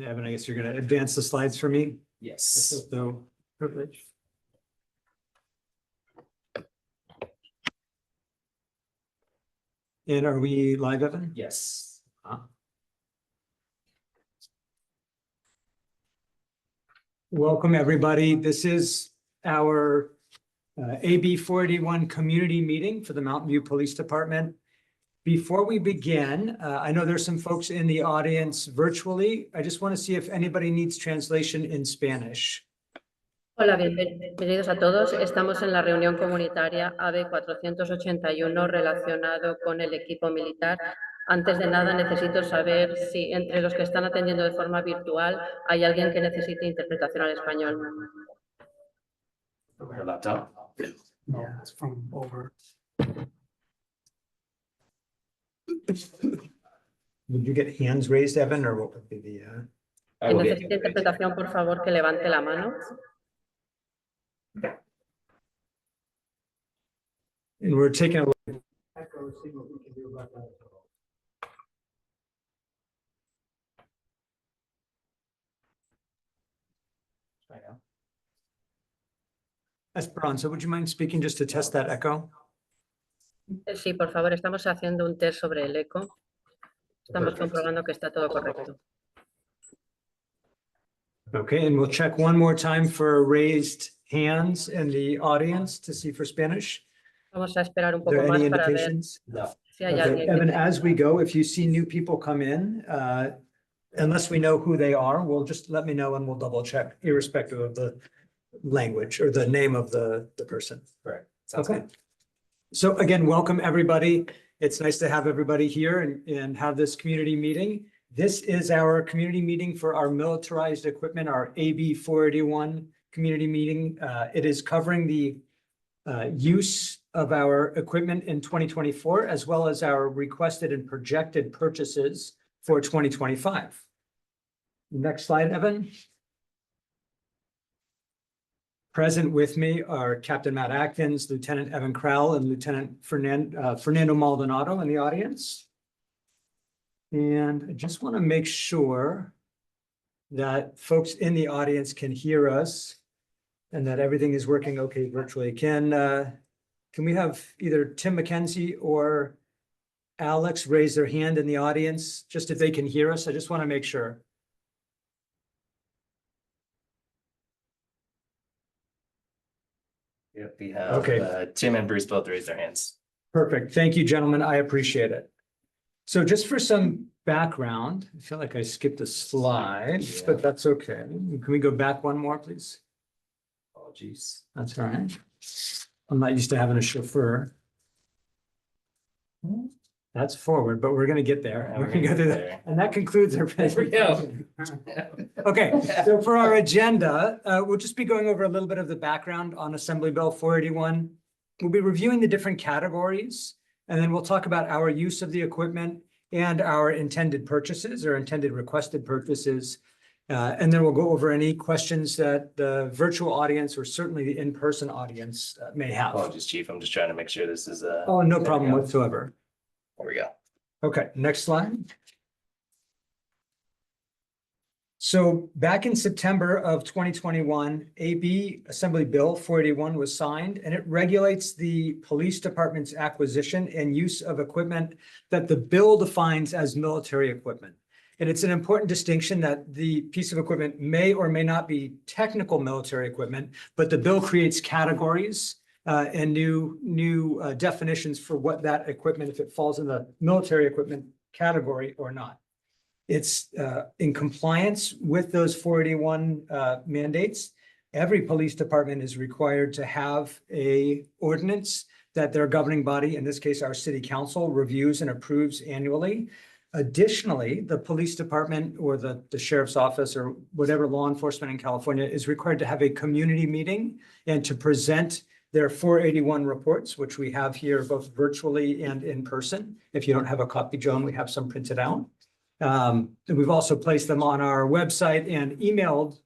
Evan, I guess you're going to advance the slides for me. Yes. No privilege. And are we live, Evan? Yes. Welcome, everybody. This is our AB 481 community meeting for the Mountain View Police Department. Before we begin, I know there's some folks in the audience virtually. I just want to see if anybody needs translation in Spanish. Hola, bienvenidos a todos. Estamos en la reunión comunitaria AB 481 relacionado con el equipo militar. Antes de nada, necesito saber si entre los que están atendiendo de forma virtual hay alguien que necesite interpretación al español. Her laptop. Yeah, it's from over. Would you get hands raised, Evan, or what would be the? I Quien will get necesite interpretación, por favor, que levante la mano. And we're taking a look. Echo, see what we can do about that. Esperanza, would you mind speaking just to test that echo? Sí, por favor, estamos haciendo un test sobre el eco. Estamos comprobando que está todo correcto. Okay, and we'll check one more time for raised hands in the audience to see for Spanish. Vamos a esperar un Are poco there más any para ver indications? No. si hay Okay, alguien Evan, que... as we go, if you see new people come in, unless we know who they are, we'll just let me know and we'll double check irrespective of the language or the name of the person. Correct. Sounds Okay. good. So again, welcome everybody. It's nice to have everybody here and have this community meeting. This is our community meeting for our militarized equipment, our AB 481 community meeting. It is covering the use of our equipment in 2024, as well as our requested and projected purchases for 2025. Next slide, Evan. Present with me are Captain Matt Atkins, Lieutenant Evan Crowell, and Lieutenant Fernando Maldonado in the audience. And I just want to make sure that folks in the audience can hear us and that everything is working okay virtually. Can we have either Tim McKenzie or Alex raise their hand in the audience, just if they can hear us? I just want to make sure. Yep, we have Okay. Tim and Bruce both raised their hands. Perfect. Thank you, gentlemen. I appreciate it. So just for some background, I feel like I skipped a slide, Yeah. but that's okay. Can we go back one more, please? Apologies. That's all right. I'm not used to having a chauffeur. That's forward, but we're gonna get there. Yeah, We're we're gonna go gonna through get that. there. And that concludes our There we go. presentation. Okay, so for our agenda, we'll just be going over a little bit of the background on Assembly Bill 481. We'll be reviewing the different categories, and then we'll talk about our use of the equipment and our intended purchases or intended requested purchases. And then we'll go over any questions that the virtual audience or certainly the in-person audience may have. Apologies, Chief. I'm just trying to make sure this is Oh, no there we problem go. whatsoever. There we go. Okay, next slide. So back in September of 2021, AB Assembly Bill 481 was signed, and it regulates the police department's acquisition and use of equipment that the bill defines as military equipment. And it's an important distinction that the piece of equipment may or may not be technical military equipment, but the bill creates categories and new definitions for what that equipment, if it falls in the military equipment category or not. It's in compliance with those 481 mandates. Every police department is required to have a ordinance that their governing body, in this case, our city council, reviews and approves annually. Additionally, the police department or the sheriff's office or whatever law enforcement in California is required to have a community meeting and to present their 481 reports, which we have here both virtually and in person. If you don't have a copy, Joan, we have some printed out. And we've also placed them on our website and emailed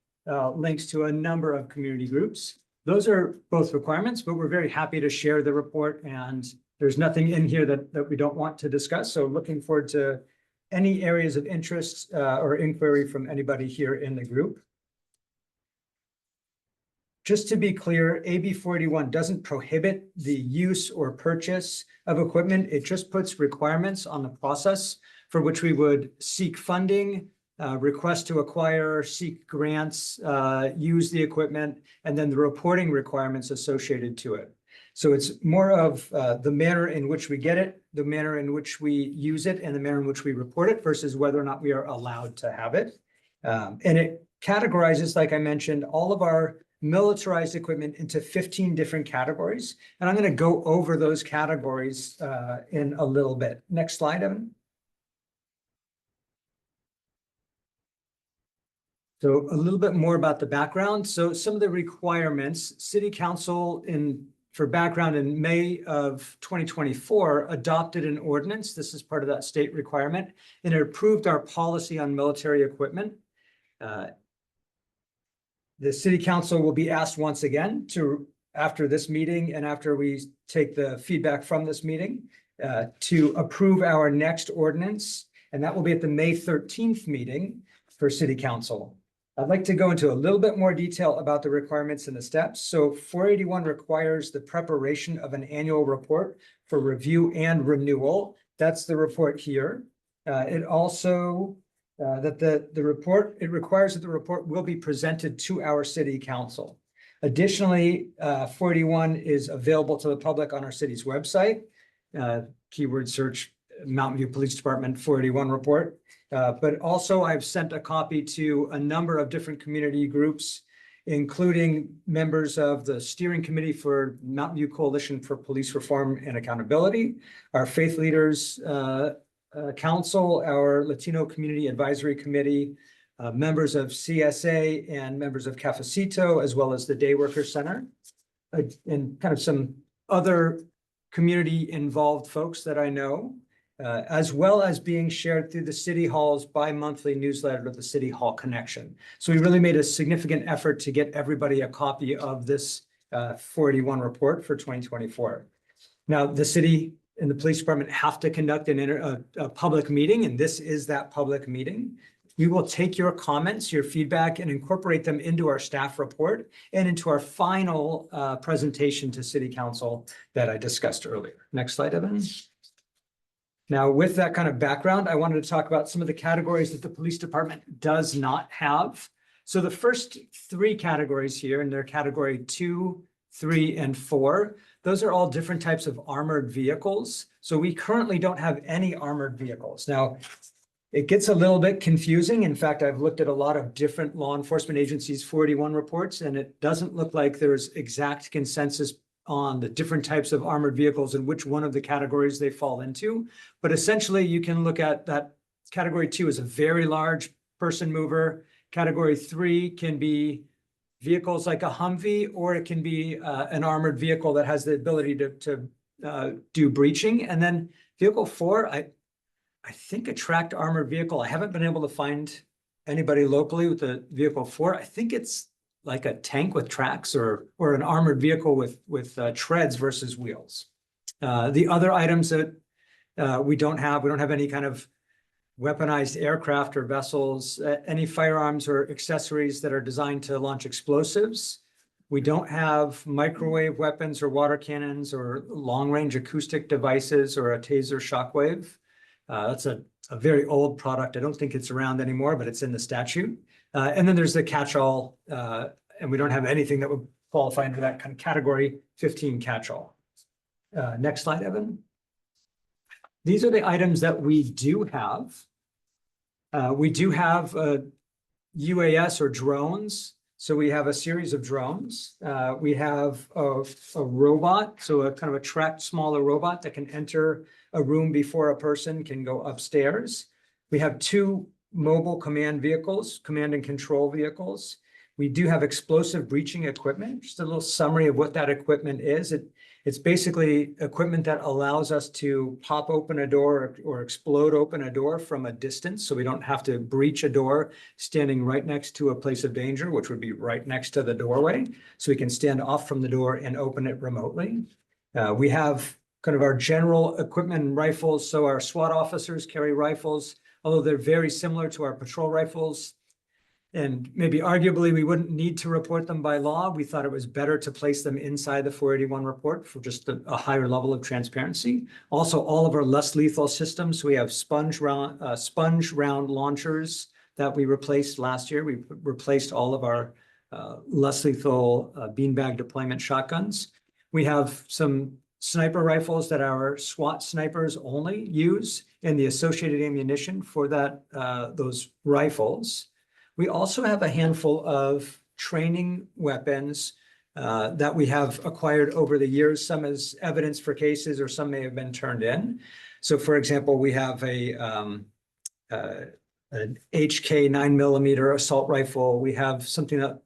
links to a number of community groups. Those are both requirements, but we're very happy to share the report, and there's nothing in here that we don't want to discuss. So looking forward to any areas of interest or inquiry from anybody here in the group. Just to be clear, AB 481 doesn't prohibit the use or purchase of equipment. It just puts requirements on the process for which we would seek funding, request to acquire, seek grants, use the equipment, and then the reporting requirements associated to it. So it's more of the manner in which we get it, the manner in which we use it, and the manner in which we report it versus whether or not we are allowed to have it. And it categorizes, like I mentioned, all of our militarized equipment into 15 different categories. And I'm going to go over those categories in a little bit. Next slide, Evan. So a little bit more about the background. So some of the requirements, City Council for background in May of 2024 adopted an ordinance. This is part of that state requirement, and it approved our policy on military equipment. The City Council will be asked once again after this meeting and after we take the feedback from this meeting, to approve our next ordinance. And that will be at the May 13th meeting for City Council. I'd like to go into a little bit more detail about the requirements and the steps. So 481 requires the preparation of an annual report for review and renewal. That's the report here. It also it requires that the report will be presented to our City Council. Additionally, 481 is available to the public on our city's website. Keyword search Mountain View Police Department 481 report. But also I've sent a copy to a number of different community groups, including members of the steering committee for Mountain View Coalition for Police Reform and Accountability, our Faith Leaders Council, our Latino Community Advisory Committee, members of CSA and members of Cafecito, as well as the Day Worker Center, and kind of some other community involved folks that I know, as well as being shared through the City Hall's bi-monthly newsletter, the City Hall Connection. So we really made a significant effort to get everybody a copy of this 481 report for 2024. Now, the city and the police department have to conduct a public meeting, and this is that public meeting. We will take your comments, your feedback, and incorporate them into our staff report and into our final presentation to City Council that I discussed earlier. Next slide, Evan. Now, with that kind of background, I wanted to talk about some of the categories that the police department does not have. So the first three categories here, and they're category 2, 3, and 4. Those are all different types of armored vehicles. So we currently don't have any armored vehicles. Now, it gets a little bit confusing. In fact, I've looked at a lot of different law enforcement agencies' 481 reports, and it doesn't look like there's exact consensus on the different types of armored vehicles and which one of the categories they fall into. But essentially, you can look at that category 2 as a very large person mover. Category 3 can be vehicles like a Humvee, or it can be an armored vehicle that has the ability to do breaching. And then vehicle 4, I think a tracked armored vehicle. I haven't been able to find anybody locally with the vehicle 4. I think it's like a tank with tracks or an armored vehicle with treads versus wheels. The other items that we don't have any kind of weaponized aircraft or vessels, any firearms or accessories that are designed to launch explosives. We don't have microwave weapons or water cannons or long-range acoustic devices or a taser shockwave. That's a very old product. I don't think it's around anymore, but it's in the statute. And then there's the catch-all, and we don't have anything that would qualify into that kind of category 15 catch-all. Next slide, Evan. These are the items that we do have. We do have UAS or drones. So we have a series of drones. We have a robot, so a kind of a tracked smaller robot that can enter a room before a person can go upstairs. We have 2 mobile command vehicles, command and control vehicles. We do have explosive breaching equipment. Just a little summary of what that equipment is. It's basically equipment that allows us to pop open a door or explode open a door from a distance. So we don't have to breach a door standing right next to a place of danger, which would be right next to the doorway. So we can stand off from the door and open it remotely. We have kind of our general equipment and rifles. So our SWAT officers carry rifles. although they're very similar to our patrol rifles. And maybe arguably we wouldn't need to report them by law. We thought it was better to place them inside the 481 report for just a higher level of transparency. Also, all of our less lethal systems, we have sponge round launchers that we replaced last year. We replaced all of our less lethal beanbag deployment shotguns. We have some sniper rifles that our SWAT snipers only use, and the associated ammunition for that those rifles. We also have a handful of training weapons that we have acquired over the years, some as evidence for cases or some may have been turned in. So for example, we have an HK 9mm assault rifle. We have something that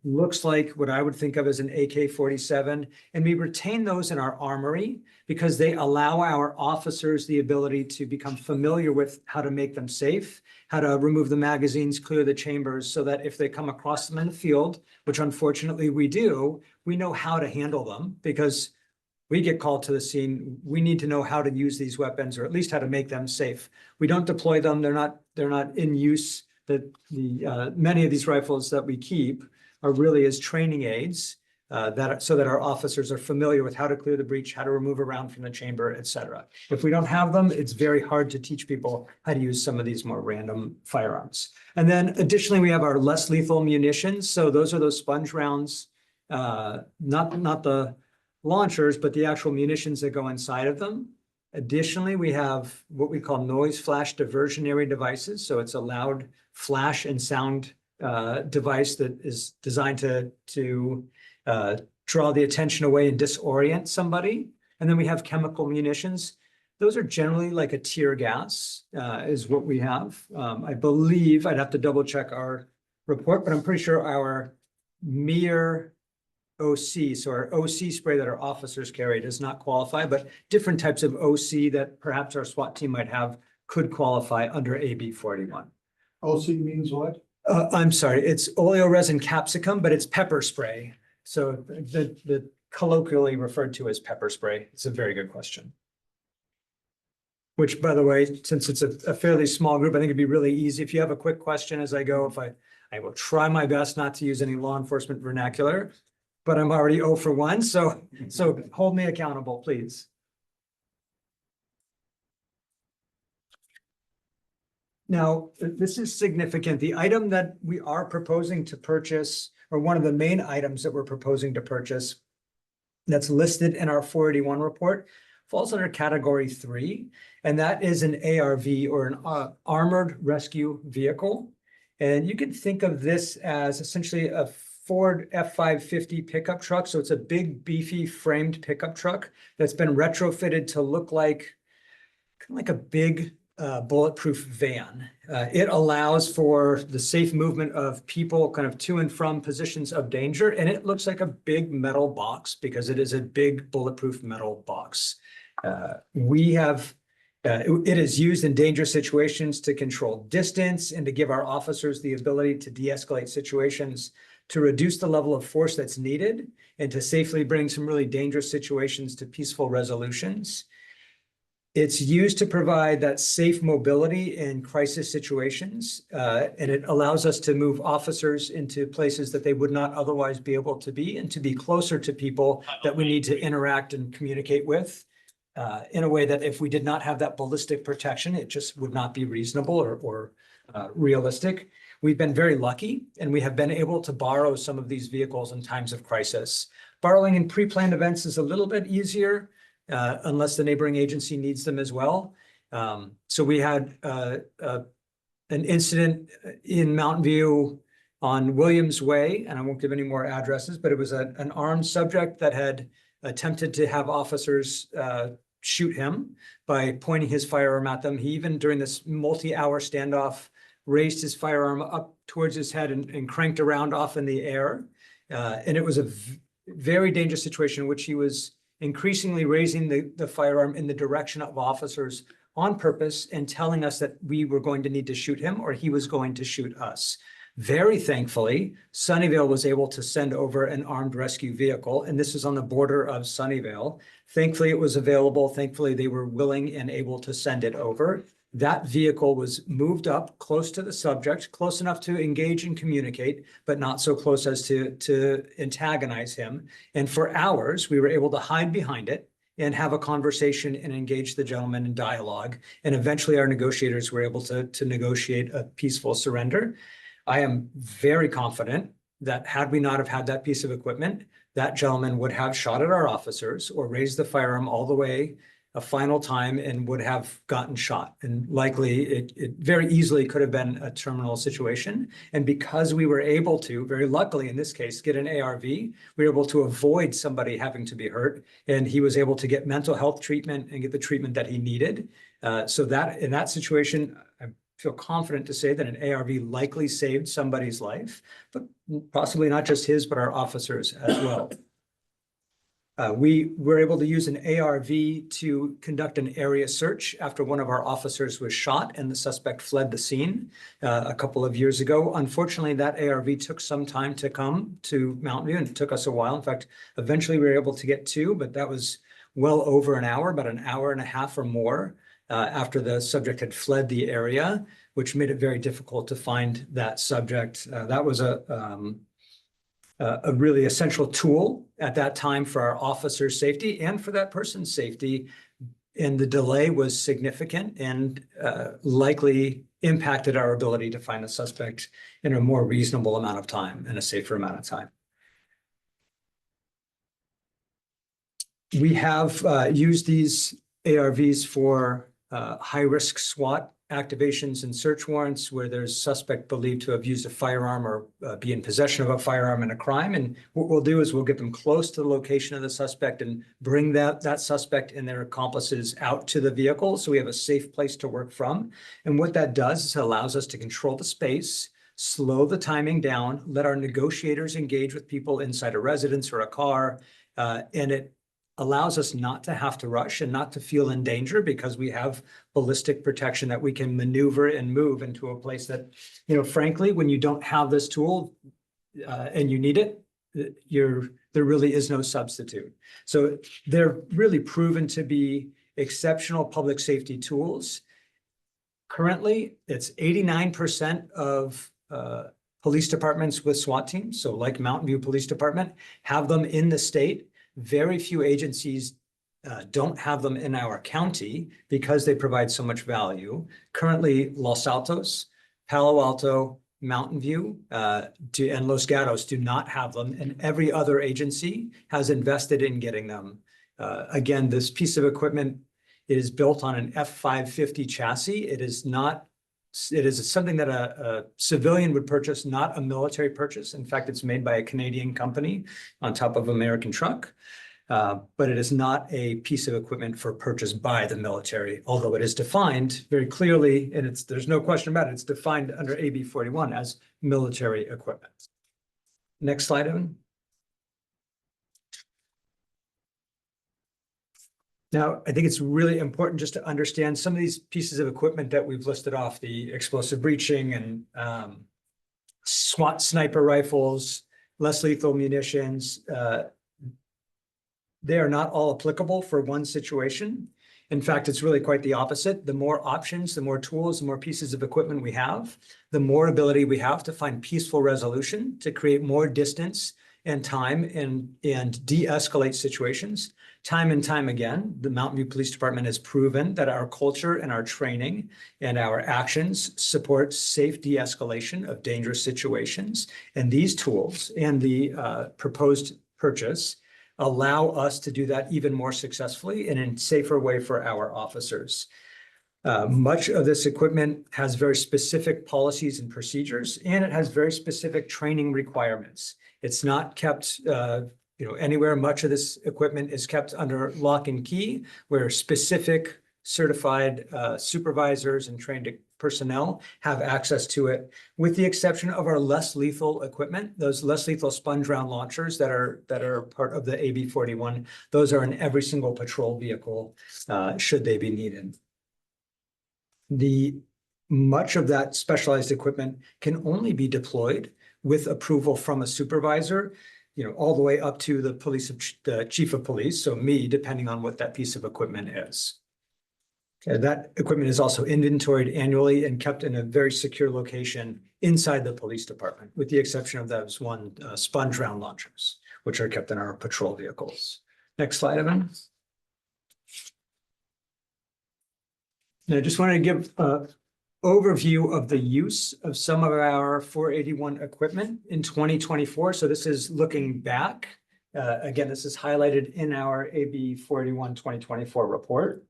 looks like what I would think of as an AK-47, and we retain those in our armory because they allow our officers the ability to become familiar with how to make them safe, how to remove the magazines, clear the chambers, so that if they come across them in the field, which unfortunately we do, we know how to handle them because we get called to the scene. We need to know how to use these weapons, or at least how to make them safe. We don't deploy them. They're not in use. Many of these rifles that we keep are really as training aids so that our officers are familiar with how to clear the breach, how to remove a round from the chamber, et cetera. If we don't have them, it's very hard to teach people how to use some of these more random firearms. And then additionally, we have our less lethal munitions. So those are those sponge rounds, not the launchers, but the actual munitions that go inside of them. Additionally, we have what we call noise flash diversionary devices. So it's a loud flash and sound device that is designed to draw the attention away and disorient somebody. And then we have chemical munitions. Those are generally like a tear gas is what we have. I believe, I'd have to double check our report, but I'm pretty sure our mere OC, so our OC spray that our officers carry does not qualify, but different types of OC that perhaps our SWAT team might have could qualify under AB 41. OC means what? I'm sorry, it's oleoresin capsicum, but it's pepper spray. So the colloquially referred to as pepper spray. It's a very good question. Which, by the way, since it's a fairly small group, I think it'd be really easy. If you have a quick question as I go, I will try my best not to use any law enforcement vernacular, but I'm already 0 for 1. So hold me accountable, please. Now, this is significant. The item that we are proposing to purchase, or one of the main items that we're proposing to purchase that's listed in our 481 report, falls under category 3, and that is an ARV, or an armored rescue vehicle. And you can think of this as essentially a Ford F-550 pickup truck. So it's a big, beefy framed pickup truck that's been retrofitted to look like kind of like a big bulletproof van. It allows for the safe movement of people kind of to and from positions of danger. And it looks like a big metal box because it is a big bulletproof metal box. It is used in dangerous situations to control distance and to give our officers the ability to de-escalate situations, to reduce the level of force that's needed, and to safely bring some really dangerous situations to peaceful resolutions. It's used to provide that safe mobility in crisis situations, and it allows us to move officers into places that they would not otherwise be able to be, and to be closer to people that we need to interact and communicate with in a way that if we did not have that ballistic protection, it just would not be reasonable or realistic. We've been very lucky, and we have been able to borrow some of these vehicles in times of crisis. Borrowing in pre-planned events is a little bit easier, unless the neighboring agency needs them as well. So we had an incident in Mountain View on Williams Way, and I won't give any more addresses, but it was an armed subject that had attempted to have officers shoot him by pointing his firearm at them. He even, during this multi-hour standoff, raised his firearm up towards his head and cranked around off in the air. And it was a very dangerous situation in which he was increasingly raising the firearm in the direction of officers on purpose and telling us that we were going to need to shoot him or he was going to shoot us. Very thankfully, Sunnyvale was able to send over an armed rescue vehicle, and this is on the border of Sunnyvale. Thankfully, it was available. Thankfully, they were willing and able to send it over. That vehicle was moved up close to the subject, close enough to engage and communicate, but not so close as to antagonize him. And for hours, we were able to hide behind it and have a conversation and engage the gentleman in dialogue. And eventually our negotiators were able to negotiate a peaceful surrender. I am very confident that had we not have had that piece of equipment, that gentleman would have shot at our officers or raised the firearm all the way a final time and would have gotten shot. And likely it very easily could have been a terminal situation. And because we were able to, very luckily in this case, get an ARV, we were able to avoid somebody having to be hurt. And he was able to get mental health treatment and get the treatment that he needed. So that in that situation, I feel confident to say that an ARV likely saved somebody's life, but possibly not just his, but our officers as well. We were able to use an ARV to conduct an area search after one of our officers was shot and the suspect fled the scene a couple of years ago. Unfortunately, that ARV took some time to come to Mountain View and it took us a while. In fact, eventually we were able to get two, but that was well over an hour, about an hour and a half or more after the subject had fled the area, which made it very difficult to find that subject. That was a really essential tool at that time for our officers' safety and for that person's safety. And the delay was significant and likely impacted our ability to find a suspect in a more reasonable amount of time and a safer amount of time. We have used these ARVs for high-risk SWAT activations and search warrants where there's suspect believed to have used a firearm or be in possession of a firearm in a crime. And what we'll do is we'll get them close to the location of the suspect and bring that suspect and their accomplices out to the vehicle so we have a safe place to work from. And what that does is it allows us to control the space, slow the timing down, let our negotiators engage with people inside a residence or a car, and it allows us not to have to rush and not to feel in danger because we have ballistic protection that we can maneuver and move into a place that, you know, frankly, when you don't have this tool and you need it, there really is no substitute. So they're really proven to be exceptional public safety tools. Currently, it's 89% of police departments with SWAT teams, so like Mountain View Police Department, have them in the state. Very few agencies don't have them in our county because they provide so much value. Currently, Los Altos, Palo Alto, Mountain View, and Los Gatos do not have them, and every other agency has invested in getting them. Again, this piece of equipment is built on an F550 chassis. It is something that a civilian would purchase, not a military purchase. In fact, it's made by a Canadian company on top of American truck, but it is not a piece of equipment for purchase by the military, although it is defined very clearly, and there's no question about it, it's defined under AB 41 as military equipment. Next slide, Evan. Now, I think it's really important just to understand some of these pieces of equipment that we've listed off, the explosive breaching and SWAT sniper rifles, less lethal munitions. They are not all applicable for one situation. In fact, it's really quite the opposite. The more options, the more tools, the more pieces of equipment we have, the more ability we have to find peaceful resolution, to create more distance and time and de-escalate situations. Time and time again, the Mountain View Police Department has proven that our culture and our training and our actions support safe de-escalation of dangerous situations. And these tools and the proposed purchase allow us to do that even more successfully and in a safer way for our officers. Much of this equipment has very specific policies and procedures, and it has very specific training requirements. It's not kept anywhere. Much of this equipment is kept under lock and key, where specific certified supervisors and trained personnel have access to it, with the exception of our less lethal equipment. Those less lethal sponge round launchers that are part of the AB 41, those are in every single patrol vehicle should they be needed. Much of that specialized equipment can only be deployed with approval from a supervisor, all the way up to the chief of police, so me, depending on what that piece of equipment is. That equipment is also inventoried annually and kept in a very secure location inside the police department, with the exception of those sponge round launchers, which are kept in our patrol vehicles. Next slide, Evan. And I just wanted to give an overview of the use of some of our 481 equipment in 2024. So this is looking back. Again, this is highlighted in our AB 481 2024 report.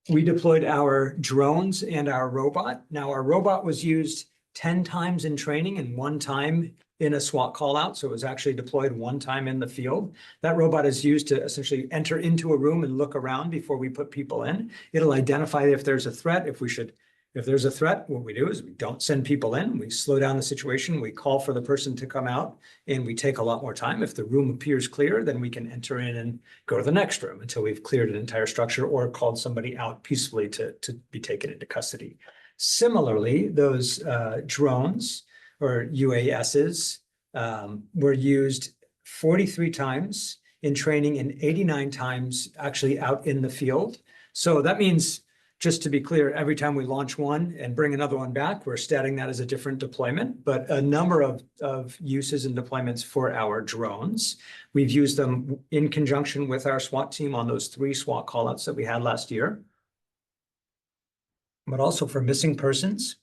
We deployed our drones and our robot. Now, our robot was used 10 times in training and 1 time in a SWAT call out. So it was actually deployed 1 time in the field. That robot is used to essentially enter into a room and look around before we put people in. It'll identify if there's a threat. If there's a threat, what we do is we don't send people in. We slow down the situation. We call for the person to come out, and we take a lot more time. If the room appears clear, then we can enter in and go to the next room until we've cleared an entire structure or called somebody out peacefully to be taken into custody. Similarly, those drones or UASs were used 43 times in training and 89 times actually out in the field. So that means, just to be clear, every time we launch one and bring another one back, we're statting that as a different deployment, but a number of uses and deployments for our drones. We've used them in conjunction with our SWAT team on those 3 SWAT callouts that we had last year, but also for missing persons,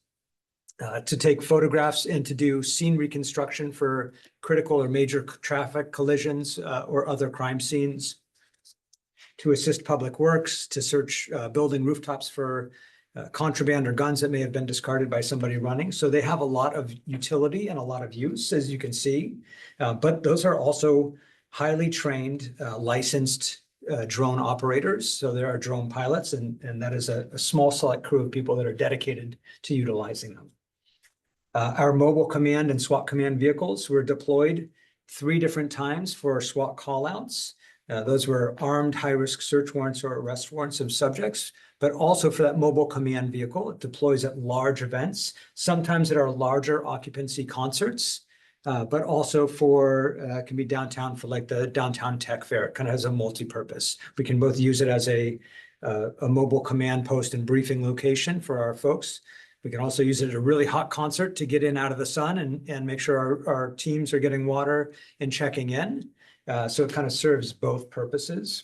to take photographs and to do scene reconstruction for critical or major traffic collisions or other crime scenes, to assist public works, to search building rooftops for contraband or guns that may have been discarded by somebody running. So they have a lot of utility and a lot of use, as you can see. But those are also highly trained, licensed drone operators. So there are drone pilots, and that is a small select crew of people that are dedicated to utilizing them. Our mobile command and SWAT command vehicles were deployed 3 different times for SWAT callouts. Those were armed high-risk search warrants or arrest warrants of subjects, but also for that mobile command vehicle. It deploys at large events, sometimes at our larger occupancy concerts, but also for, can be downtown for like the downtown tech fair. It kind of has a multi-purpose. We can both use it as a mobile command post and briefing location for our folks. We can also use it at a really hot concert to get in out of the sun and make sure our teams are getting water and checking in. So it kind of serves both purposes.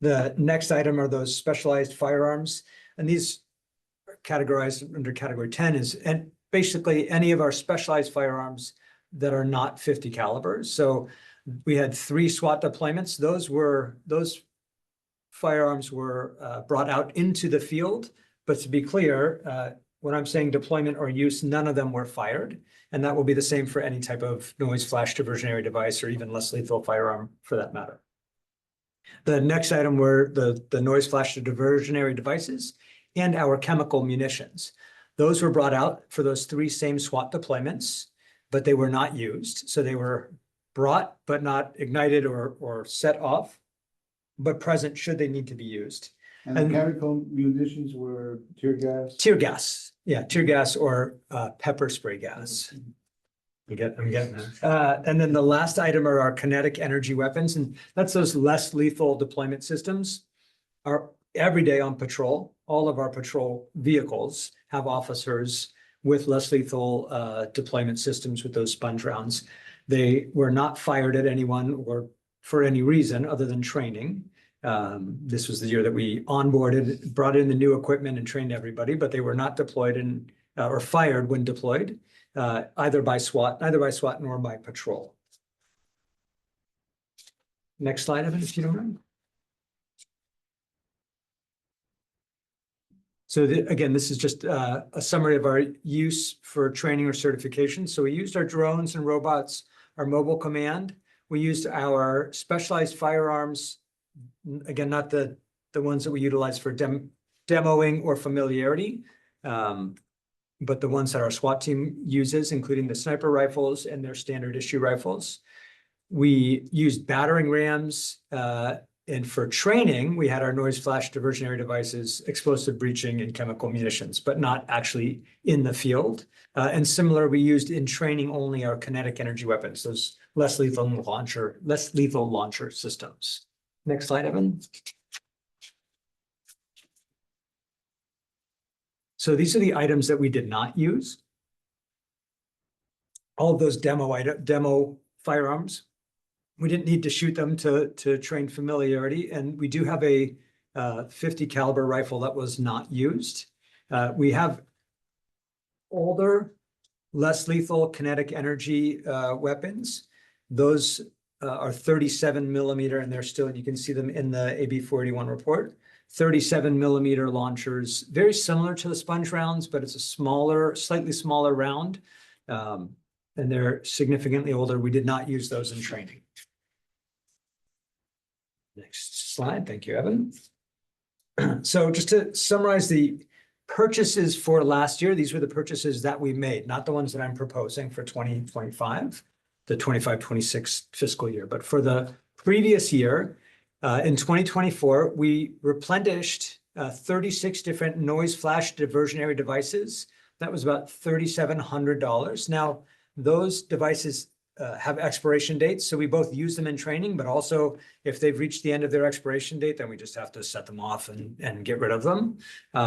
The next item are those specialized firearms, and these are categorized under category 10 and basically any of our specialized firearms that are not 50 calibers. So we had 3 SWAT deployments. Those firearms were brought out into the field, but to be clear, when I'm saying deployment or use, none of them were fired. And that will be the same for any type of noise flash diversionary device or even less lethal firearm for that matter. The next item were the noise flash diversionary devices and our chemical munitions. Those were brought out for those 3 same SWAT deployments, but they were not used. So they were brought, but not ignited or set off, but present should they need to be used. And the chemical munitions were tear gas? Tear gas, yeah, tear gas or pepper spray gas. I'm getting that. And then the last item are our kinetic energy weapons, and that's those less lethal deployment systems. Are every day on patrol, all of our patrol vehicles have officers with less lethal deployment systems with those sponge rounds. They were not fired at anyone or for any reason other than training. This was the year that we onboarded, brought in the new equipment and trained everybody, but they were not deployed or fired when deployed, neither by SWAT nor by patrol. Next slide, Evan, if you don't mind. So again, this is just a summary of our use for training or certification. So we used our drones and robots, our mobile command. We used our specialized firearms, again, not the ones that we utilize for demoing or familiarity, but the ones that our SWAT team uses, including the sniper rifles and their standard issue rifles. We used battering rams, and for training, we had our noise flash diversionary devices, explosive breaching, and chemical munitions, but not actually in the field. And similar, we used in training only our kinetic energy weapons, those less lethal launcher systems. Next slide, Evan. So these are the items that we did not use. All of those demo firearms. We didn't need to shoot them to train familiarity, and we do have a 50 caliber rifle that was not used. We have older, less lethal kinetic energy weapons. Those are 37 millimeter, and they're still, you can see them in the AB 481 report. 37 millimeter launchers, very similar to the sponge rounds, but it's a smaller, slightly smaller round. And they're significantly older. We did not use those in training. Next slide. Thank you, Evan. So just to summarize the purchases for last year, these were the purchases that we made, not the ones that I'm proposing for 2025, the 25-26 fiscal year. But for the previous year, in 2024, we replenished 36 different noise flash diversionary devices. That was about $3,700. Now, those devices have expiration dates, so we both use them in training, but also if they've reached the end of their expiration date, then we just have to set them off and get rid of them.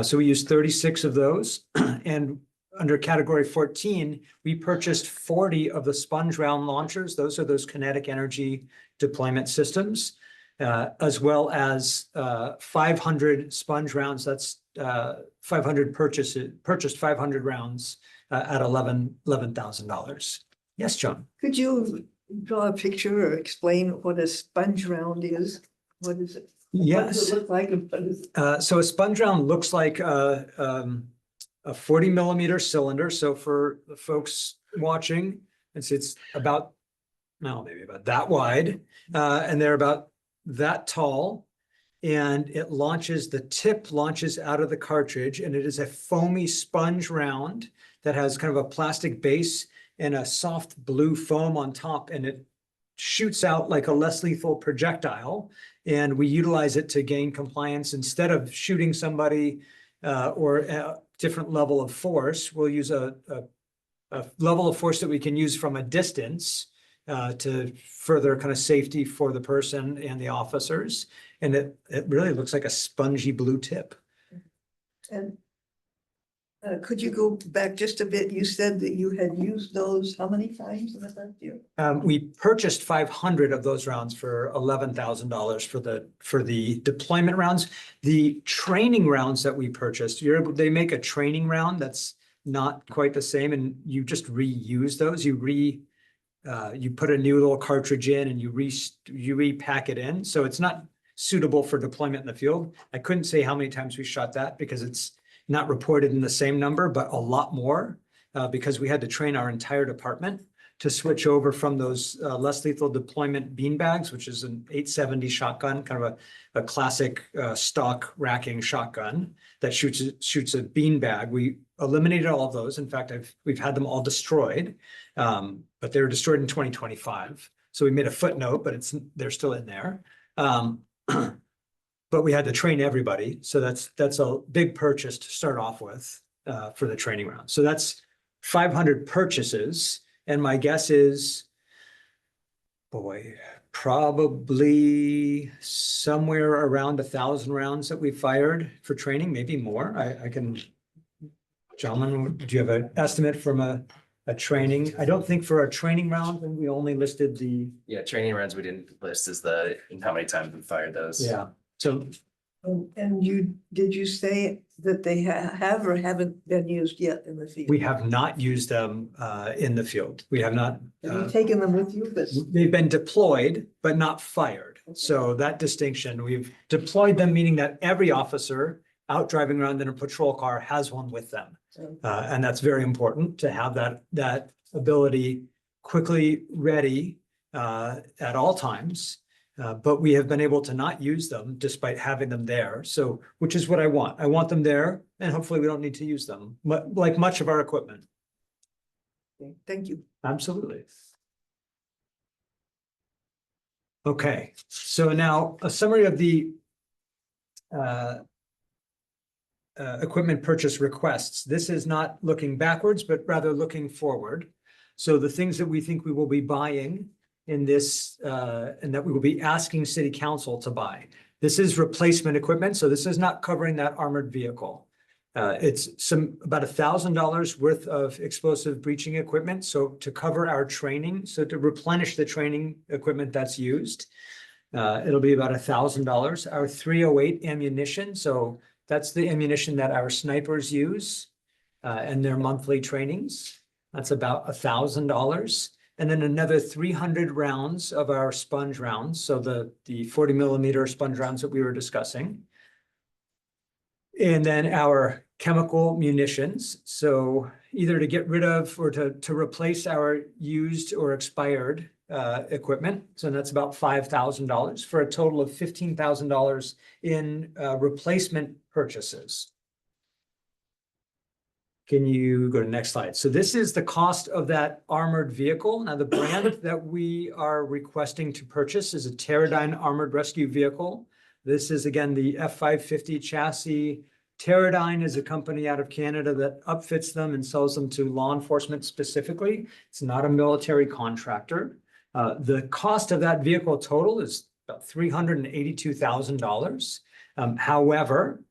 So we used 36 of those. And under category 14, we purchased 40 of the sponge round launchers. Those are those kinetic energy deployment systems, as well as 500 sponge rounds. That's 500 purchased 500 rounds at $11,000. Yes, John. Could you draw a picture or explain what a sponge round is? What is it? What does Yes. it look like? And what is- So a sponge round looks like a 40 millimeter cylinder. So for the folks watching, it's about, no, maybe about that wide, and they're about that tall. And it launches, the tip launches out of the cartridge, and it is a foamy sponge round that has kind of a plastic base and a soft blue foam on top, and it shoots out like a less lethal projectile. And we utilize it to gain compliance. Instead of shooting somebody or a different level of force, we'll use a level of force that we can use from a distance to further kind of safety for the person and the officers. And it really looks like a spongy blue tip. And could you go back just a bit? You said that you had used those how many times in the last year? We purchased 500 of those rounds for $11,000 for the deployment rounds. The training rounds that we purchased, they make a training round that's not quite the same, and you just reuse those. You put a new little cartridge in and you repack it in. So it's not suitable for deployment in the field. I couldn't say how many times we shot that because it's not reported in the same number, but a lot more because we had to train our entire department to switch over from those less lethal deployment beanbags, which is an 870 shotgun, kind of a classic stock racking shotgun that shoots a beanbag. We eliminated all of those. In fact, we've had them all destroyed, but they were destroyed in 2025. So we made a footnote, but they're still in there. But we had to train everybody. So that's a big purchase to start off with for the training round. So that's 500 purchases. And my guess is, boy, probably somewhere around 1,000 rounds that we fired for training, maybe more. I can, gentlemen, do you have an estimate from a training? I don't think for a training round, and we only listed the. Yeah, training rounds we didn't list as how many times we fired those. Yeah, so And did you say that they have or haven't been used yet in the field? we have not used them in the field. We have not. Have you taken them with you? But They've been deployed, but not fired. Okay. So that distinction, we've deployed them, meaning that every officer out driving around in a patrol car has one with them. And that's very important to have that ability quickly ready at all times. But we have been able to not use them despite having them there. So, which is what I want. I want them there, and hopefully we don't need to use them, like much of our equipment. Thank you. Absolutely. Okay, so now a summary of the equipment purchase requests. This is not looking backwards, but rather looking forward. So the things that we think we will be buying in this, and that we will be asking City Council to buy. This is replacement equipment, so this is not covering that armored vehicle. It's about $1,000 worth of explosive breaching equipment. So to cover our training, so to replenish the training equipment that's used, it'll be about $1,000. Our 308 ammunition, so that's the ammunition that our snipers use in their monthly trainings. That's about $1,000. And then another 300 rounds of our sponge rounds. So the 40 millimeter sponge rounds that we were discussing. And then our chemical munitions. So either to get rid of or to replace our used or expired equipment. So that's about $5,000 for a total of $15,000 in replacement purchases. Can you go to the next slide? So this is the cost of that armored vehicle. Now, the brand that we are requesting to purchase is a Teradyne Armored Rescue Vehicle. This is, again, the F550 chassis. Teradyne is a company out of Canada that upfits them and sells them to law enforcement specifically. It's not a military contractor. The cost of that vehicle total is about $382,000. However,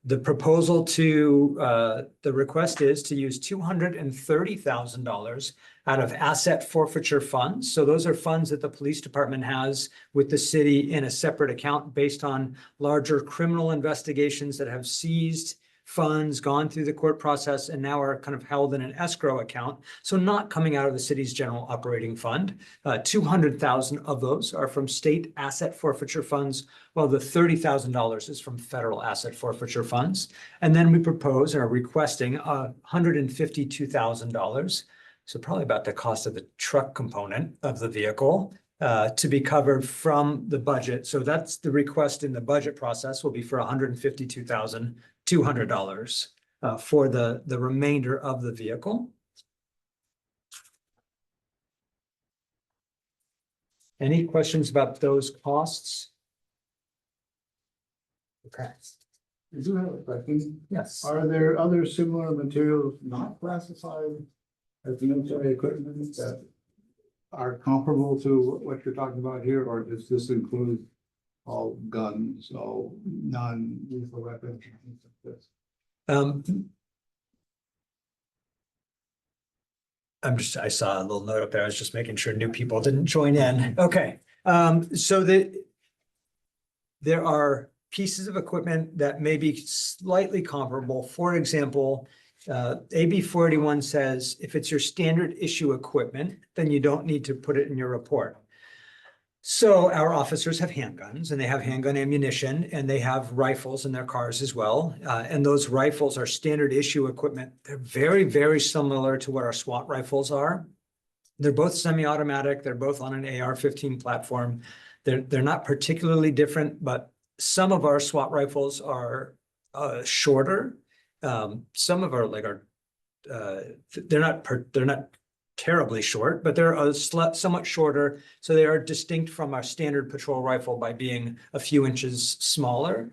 the proposal to the request is to use $230,000 out of asset forfeiture funds. So those are funds that the police department has with the city in a separate account based on larger criminal investigations that have seized funds, gone through the court process, and now are kind of held in an escrow account. So not coming out of the city's general operating fund. 200,000 of those are from state asset forfeiture funds, while the $30,000 is from federal asset forfeiture funds. And then we propose or are requesting $152,000. So probably about the cost of the truck component of the vehicle to be covered from the budget. So that's the request in the budget process will be for $152,200 for the remainder of the vehicle. Any questions about those costs? Okay. I do have a question. Yes. Are there other similar materials not classified as military equipment that are comparable to what you're talking about here, or does this include all guns, all non-lethal weapons? I saw a little note up there. I was just making sure new people didn't join in. Okay. So there are pieces of equipment that may be slightly comparable. For example, AB 481 says if it's your standard issue equipment, then you don't need to put it in your report. So our officers have handguns and they have handgun ammunition and they have rifles in their cars as well. And those rifles are standard issue equipment. They're very, very similar to what our SWAT rifles are. They're both semi-automatic. They're both on an AR-15 platform. They're not particularly different, but some of our SWAT rifles are shorter. Some of our they're not terribly short, but they're somewhat shorter. So they are distinct from our standard patrol rifle by being a few inches smaller.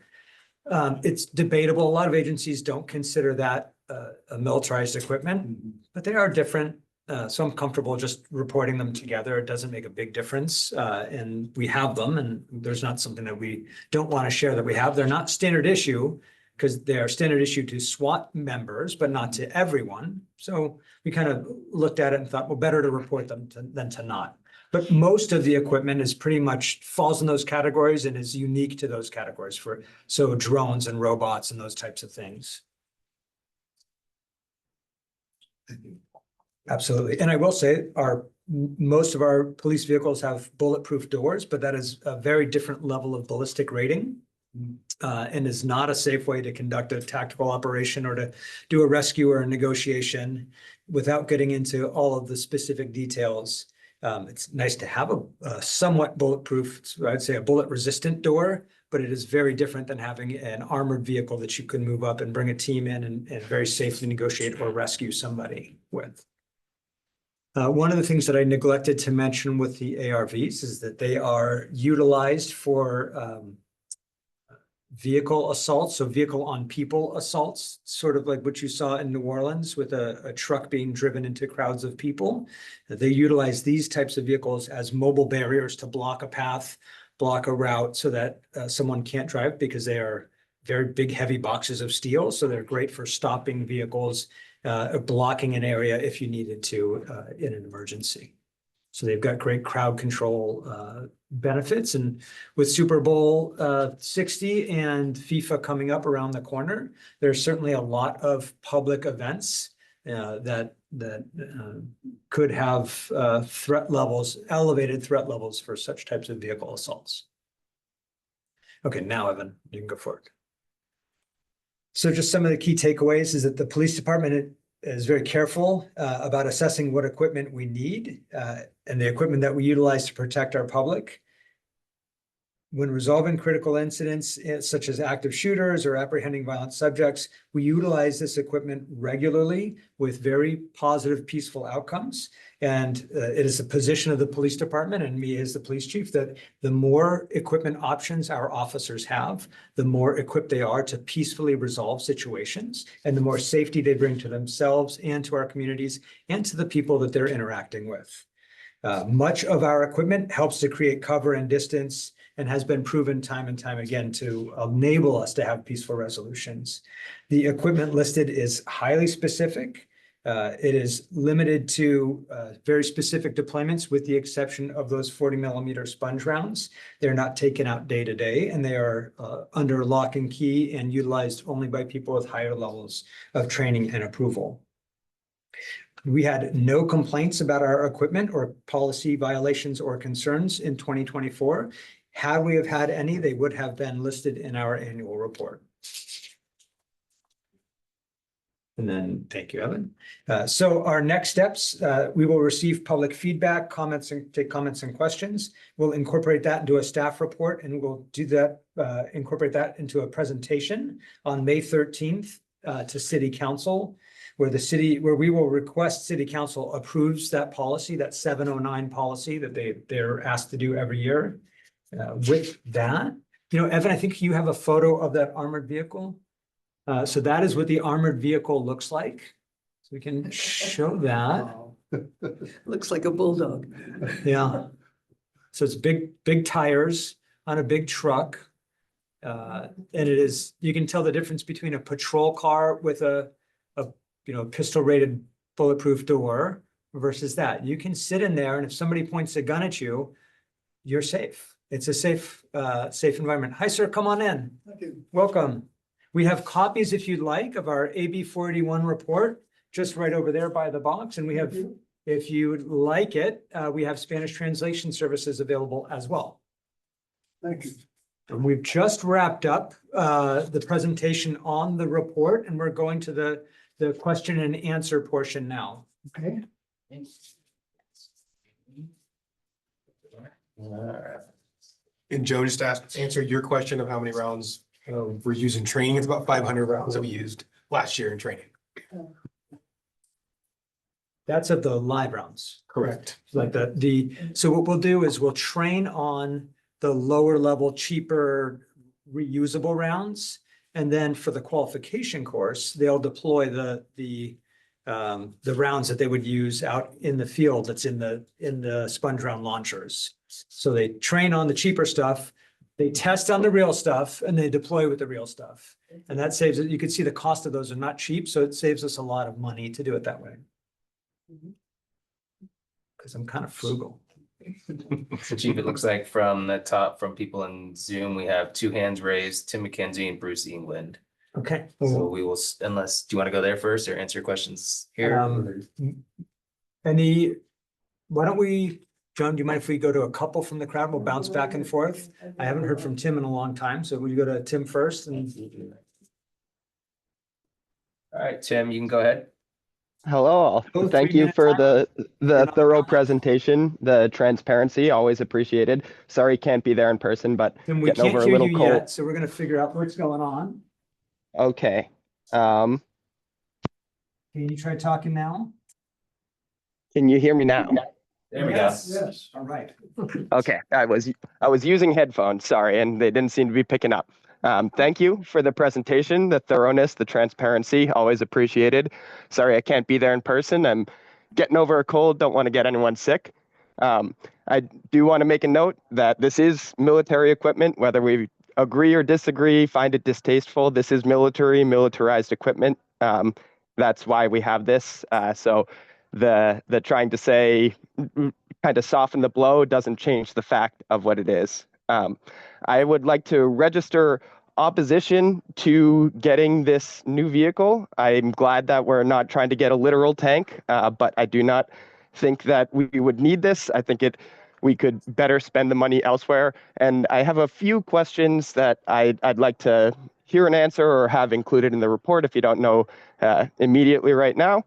It's debatable. A lot of agencies don't consider that a militarized equipment, but they are different. So I'm comfortable just reporting them together. It doesn't make a big difference. And we have them, and there's not something that we don't want to share that we have. They're not standard issue, because they are standard issue to SWAT members, but not to everyone. So we kind of looked at it and thought, well, better to report them than to not. But most of the equipment is pretty much falls in those categories and is unique to those categories so drones and robots and those types of things. Absolutely. And I will say most of our police vehicles have bulletproof doors, but that is a very different level of ballistic rating. And is not a safe way to conduct a tactical operation or to do a rescue or a negotiation without getting into all of the specific details. It's nice to have a somewhat bulletproof, I'd say a bullet resistant door, but it is very different than having an armored vehicle that you can move up and bring a team in and very safely negotiate or rescue somebody with. One of the things that I neglected to mention with the ARVs is that they are utilized for vehicle assaults, so vehicle on people assaults, sort of like what you saw in New Orleans with a truck being driven into crowds of people. They utilize these types of vehicles as mobile barriers to block a path, block a route so that someone can't drive, because they are very big, heavy boxes of steel, so they're great for stopping vehicles, blocking an area if you needed to in an emergency. So they've got great crowd control benefits, and with Super Bowl 60 and FIFA coming up around the corner, there's certainly a lot of public events that could have elevated threat levels for such types of vehicle assaults. Okay, now Evan, you can go forward. So just some of the key takeaways is that the police department is very careful about assessing what equipment we need and the equipment that we utilize to protect our public. When resolving critical incidents such as active shooters or apprehending violent subjects, we utilize this equipment regularly with very positive, peaceful outcomes. And it is the position of the police department and me as the police chief that the more equipment options our officers have, the more equipped they are to peacefully resolve situations and the more safety they bring to themselves and to our communities and to the people that they're interacting with. Much of our equipment helps to create cover and distance and has been proven time and time again to enable us to have peaceful resolutions. The equipment listed is highly specific. It is limited to very specific deployments with the exception of those 40mm sponge rounds. They're not taken out day to day, and they are under lock and key and utilized only by people with higher levels of training and approval. We had no complaints about our equipment or policy violations or concerns in 2024. Had we have had any, they would have been listed in our annual report. And then, thank you, Evan. So our next steps, we will receive public feedback, comments, and take comments and questions. We'll incorporate that into a staff report, and we'll do that, incorporate that into a presentation on May 13th to City Council, where we will request City Council approves that policy, that 709 policy that they're asked to do every year. With that, Evan, I think you have a photo of that armored vehicle. So that is what the armored vehicle looks like. So we can show that. Looks like a bulldog. Yeah. So it's big tires on a big truck. And you can tell the difference between a patrol car with a pistol rated bulletproof door versus that. You can sit in there, and if somebody points a gun at you, you're safe. It's a safe environment. Hi, sir, come on in. Thank you. Welcome. We have copies, if you'd like, of our AB 481 report, just right over there by the box. And we have, if you'd like it, we have Spanish translation services available as well. Thank you. And we've just wrapped up the presentation on the report, and we're going to the question and answer portion now. Okay. And Joe, just to answer your question of how many rounds we're using training, it's about 500 rounds that we used last year in training. That's of the live rounds. Correct. Like so what we'll do is we'll train on the lower level, cheaper, reusable rounds. And then for the qualification course, they'll deploy the rounds that they would use out in the field that's in the sponge round launchers. So they train on the cheaper stuff, they test on the real stuff, and they deploy with the real stuff. And that saves it. You can see the cost of those are not cheap, so it saves us a lot of money to do it that way. Because I'm kind of frugal. So Chief, it looks like from the top, from people in Zoom, we have 2 hands raised, Tim McKenzie and Bruce England. Okay. So we will, do you want to go there first or answer questions here? Why don't we, John, do you mind if we go to a couple from the crowd? We'll bounce back and forth. I haven't heard from Tim in a long time, so will you go to Tim first? And all right, Tim, you can go ahead. Hello all. Oh, Thank 3 you for minute the thorough presentation, the transparency, always appreciated. Sorry can't be there in person, but Tim, we getting can't over a hear little you cold. yet, so we're gonna figure out what's going on. Okay. Can you try talking now? Can you hear me now? There we go. Yes. All right. Okay. I was using headphones, sorry, and they didn't seem to be picking up. Thank you for the presentation, the thoroughness, the transparency, always appreciated. Sorry I can't be there in person. I'm getting over a cold, don't want to get anyone sick. I do want to make a note that this is military equipment, whether we agree or disagree, find it distasteful. This is militarized equipment. That's why we have this. So the trying to say, kind of soften the blow doesn't change the fact of what it is. I would like to register opposition to getting this new vehicle. I'm glad that we're not trying to get a literal tank, but I do not think that we would need this. I think we could better spend the money elsewhere. And I have a few questions that I'd like to hear an answer or have included in the report if you don't know immediately right now.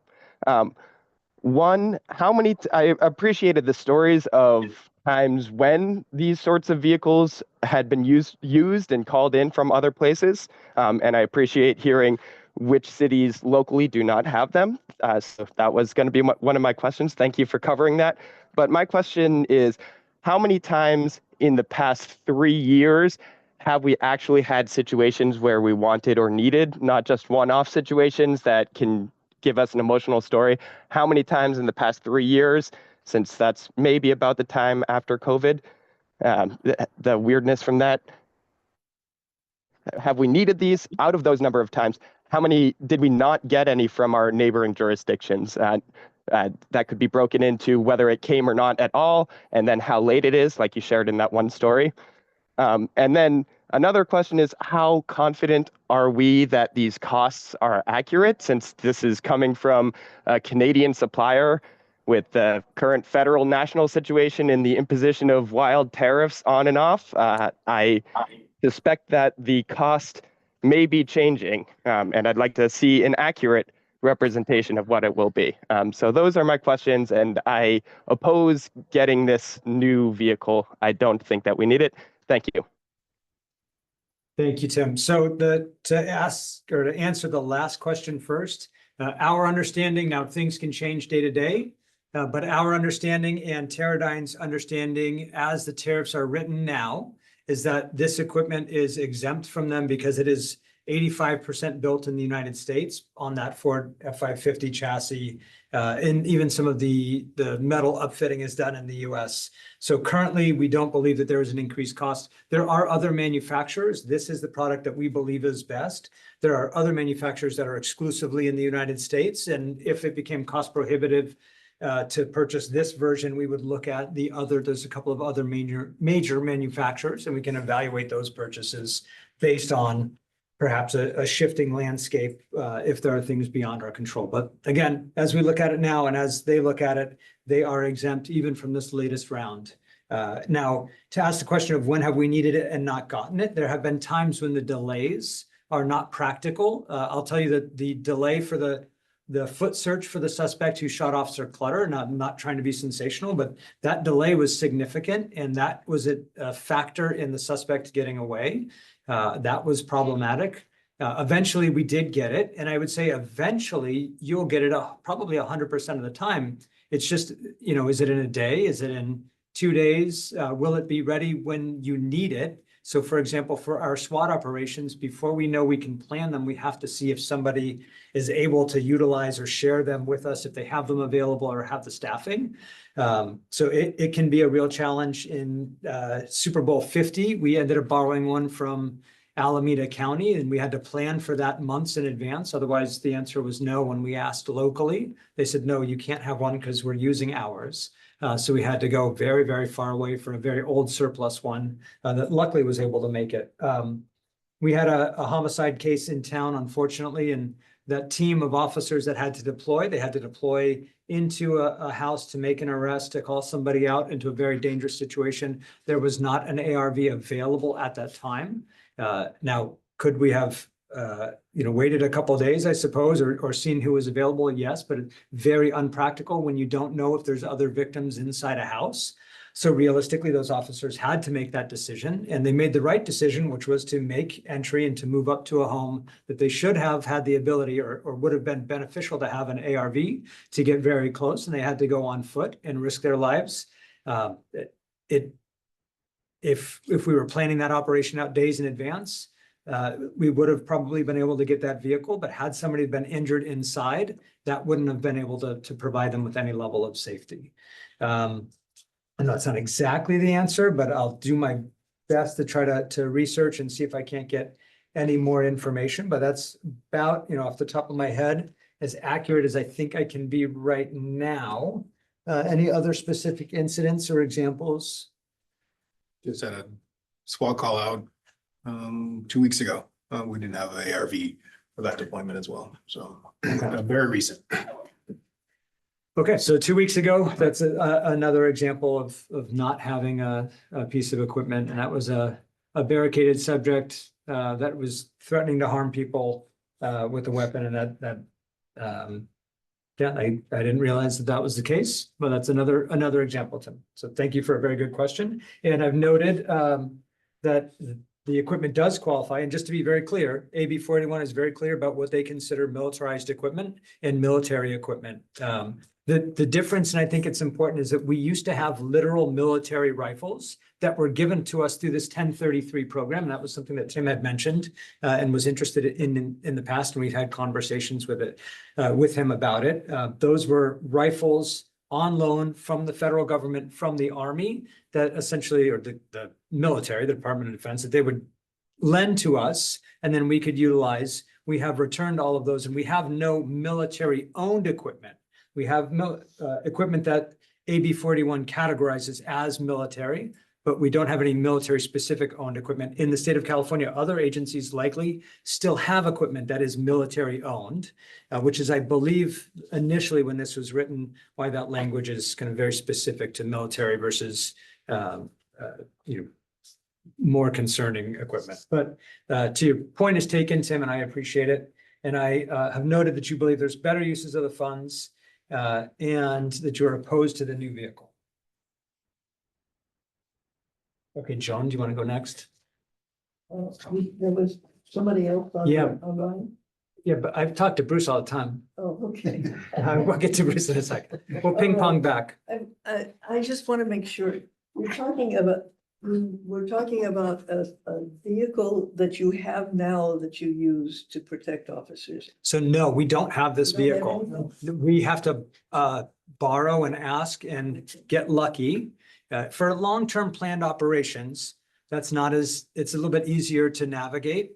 One, I appreciated the stories of times when these sorts of vehicles had been used and called in from other places. And I appreciate hearing which cities locally do not have them. So that was going to be one of my questions. Thank you for covering that. But my question is, how many times in the past 3 years have we actually had situations where we wanted or needed, not just one-off situations that can give us an emotional story? How many times in the past 3 years, since that's maybe about the time after COVID, the weirdness from that, have we needed these? Out of those number of times, how many did we not get any from our neighboring jurisdictions? That could be broken into whether it came or not at all, and then how late it is, like you shared in that one story. And then another question is, how confident are we that these costs are accurate, since this is coming from a Canadian supplier with the current federal national situation and the imposition of wild tariffs on and off? I suspect that the cost may be changing, and I'd like to see an accurate representation of what it will be. So those are my questions, and I oppose getting this new vehicle. I don't think that we need it. Thank you. Thank you, Tim. So to answer the last question first, our understanding, now things can change day to day, but our understanding and Teradyne's understanding as the tariffs are written now is that this equipment is exempt from them because it is 85% built in the United States on that Ford F-550 chassis. And even some of the metal upfitting is done in the US. So currently, we don't believe that there is an increased cost. There are other manufacturers. This is the product that we believe is best. There are other manufacturers that are exclusively in the United States. And if it became cost prohibitive to purchase this version, we would look at there's a couple of other major manufacturers, and we can evaluate those purchases based on perhaps a shifting landscape if there are things beyond our control. But again, as we look at it now and as they look at it, they are exempt even from this latest round. Now, to ask the question of when have we needed it and not gotten it, there have been times when the delays are not practical. I'll tell you that the delay for the foot search for the suspect who shot Officer Clutter, not trying to be sensational, but that delay was significant, and that was a factor in the suspect getting away. That was problematic. Eventually, we did get it, and I would say eventually you'll get it probably 100% of the time. It's just, is it in a day? Is it in 2 days? Will it be ready when you need it? So for example, for our SWAT operations, before we know we can plan them, we have to see if somebody is able to utilize or share them with us, if they have them available or have the staffing. So it can be a real challenge. In Super Bowl 50, we ended up borrowing one from Alameda County, and we had to plan for that months in advance. Otherwise, the answer was no when we asked locally. They said, no, you can't have one because we're using ours. So we had to go very, very far away for a very old surplus one that luckily was able to make it. We had a homicide case in town, unfortunately, and that team of officers that had to deploy, they had to deploy into a house to make an arrest, to call somebody out into a very dangerous situation. There was not an ARV available at that time. Now, could we have waited a couple of days, I suppose, or seen who was available? Yes, but very unpractical when you don't know if there's other victims inside a house. So realistically, those officers had to make that decision, and they made the right decision, which was to make entry and to move up to a home that they should have had the ability or would have been beneficial to have an ARV to get very close, and they had to go on foot and risk their lives. If we were planning that operation out days in advance, we would have probably been able to get that vehicle, but had somebody been injured inside, that wouldn't have been able to provide them with any level of safety. I know it's not exactly the answer, but I'll do my best to try to research and see if I can't get any more information, but that's about, off the top of my head, as accurate as I think I can be right now. Any other specific incidents or examples? Just had a SWAT call out 2 weeks ago. We didn't have a ARV for that deployment as well, so very recent. Okay, so 2 weeks ago, that's another example of not having a piece of equipment, and that was a barricaded subject that was threatening to harm people with a weapon, and yeah, I didn't realize that was the case, but that's another example, Tim. So thank you for a very good question. And I've noted that the equipment does qualify. And just to be very clear, AB 481 is very clear about what they consider militarized equipment and military equipment. The difference, and I think it's important, is that we used to have literal military rifles that were given to us through this 1033 program. And that was something that Tim had mentioned and was interested in the past. And we've had conversations with him about it. Those were rifles on loan from the federal government, from the Army, that essentially, or the military, the Department of Defense, that they would lend to us and then we could utilize. We have returned all of those, and we have no military owned equipment. We have equipment that AB 41 categorizes as military, but we don't have any military specific owned equipment. In the state of California, other agencies likely still have equipment that is military owned, which is, I believe, initially when this was written, why that language is kind of very specific to military versus more concerning equipment. But to your point is taken, Tim, and I appreciate it. And I have noted that you believe there's better uses of the funds and that you're opposed to the new vehicle. Okay, Joan, do you want to go next? There was somebody else on. Yeah. Online? Yeah, but I've talked to Bruce all the time. Oh, okay. We'll get to Bruce in a second. We'll ping pong back. I just want to make sure, we're talking about a vehicle that you have now that you use to protect officers. So no, we don't have this You don't have vehicle. anything? We have to borrow and ask and get lucky. For long-term planned operations, it's a little bit easier to navigate.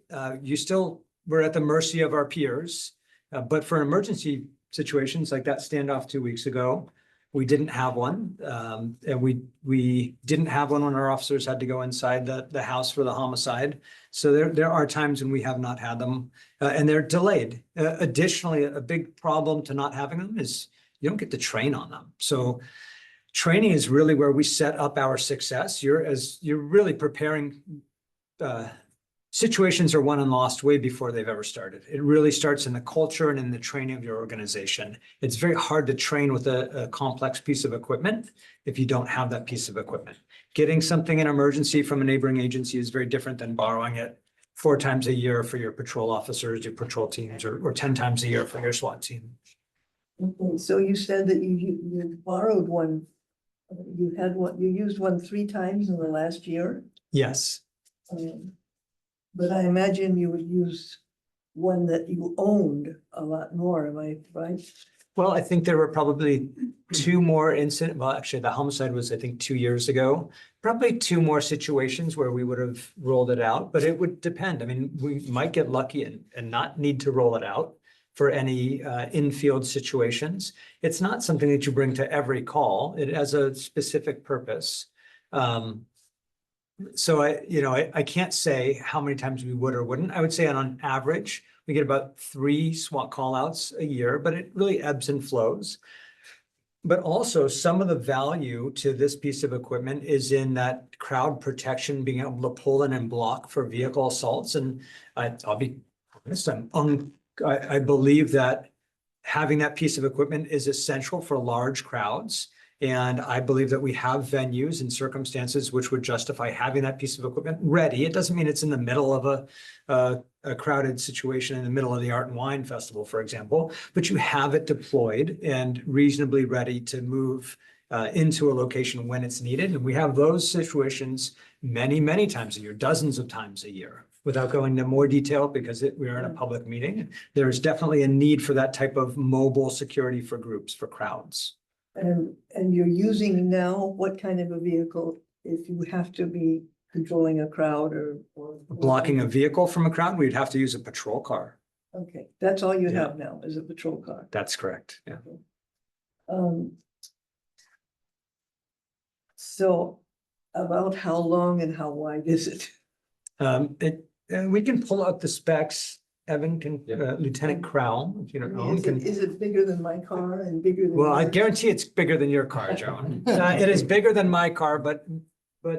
We're at the mercy of our peers. But for emergency situations like that standoff 2 weeks ago, we didn't have one. And we didn't have one when our officers had to go inside the house for the homicide. So there are times when we have not had them and they're delayed. Additionally, a big problem to not having them is you don't get to train on them. So training is really where we set up our success. You're really preparing. Situations are won and lost way before they've ever started. It really starts in the culture and in the training of your organization. It's very hard to train with a complex piece of equipment if you don't have that piece of equipment. Getting something in emergency from a neighboring agency is very different than borrowing it 4 times a year for your patrol officers, your patrol teams, or 10 times a year for your SWAT team. Okay, so you said that you borrowed one, you used one 3 times in the last year? Yes. But I imagine you would use one that you owned a lot more, am I right? Well, I think there were probably 2 more incidents. Well, actually, the homicide was, I think, 2 years ago. Probably 2 more situations where we would have rolled it out, but it would depend. I mean, we might get lucky and not need to roll it out for any infield situations. It's not something that you bring to every call. It has a specific purpose. So I can't say how many times we would or wouldn't. I would say on average, we get about 3 SWAT call outs a year, but it really ebbs and flows. But also some of the value to this piece of equipment is in that crowd protection, being able to pull in and block for vehicle assaults. And I'll be honest, I believe that having that piece of equipment is essential for large crowds. And I believe that we have venues and circumstances which would justify having that piece of equipment ready. It doesn't mean it's in the middle of a crowded situation in the middle of the Art and Wine Festival, for example, but you have it deployed and reasonably ready to move into a location when it's needed. And we have those situations many, many times a year, dozens of times a year. Without going into more detail, because we are in a public meeting, there is definitely a need for that type of mobile security for groups, for crowds. And you're using now what kind of a vehicle if you have to be controlling a crowd or. Blocking a vehicle from a crowd, we'd have to use a patrol car. Okay, that's all you Yeah. have now, is a patrol car. That's correct, yeah. Um. So about how long and how wide is it? We can pull up the specs. Evan can, Yep. Lieutenant Crowell, if you I don't mean, know, can. is it bigger than my car and bigger than? Well, I yours? guarantee it's bigger than your car, Joan. It is bigger than my car, but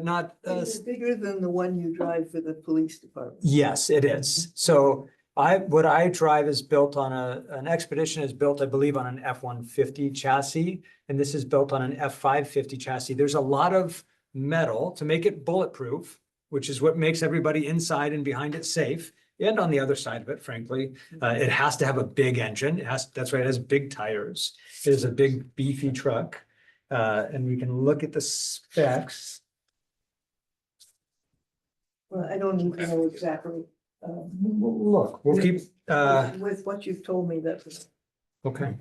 not, Is it bigger than the one you drive for the police department? yes, it is. So what I drive is built on an Expedition is built, I believe, on an F-150 chassis. And this is built on an F-550 chassis. There's a lot of metal to make it bulletproof, which is what makes everybody inside and behind it safe. And on the other side of it, frankly, it has to have a big engine. That's right, it has big tires. It is a big beefy truck. And we can look at the specs. Well, I don't even know exactly. Look, we'll keep, With what you've told me, that's, okay.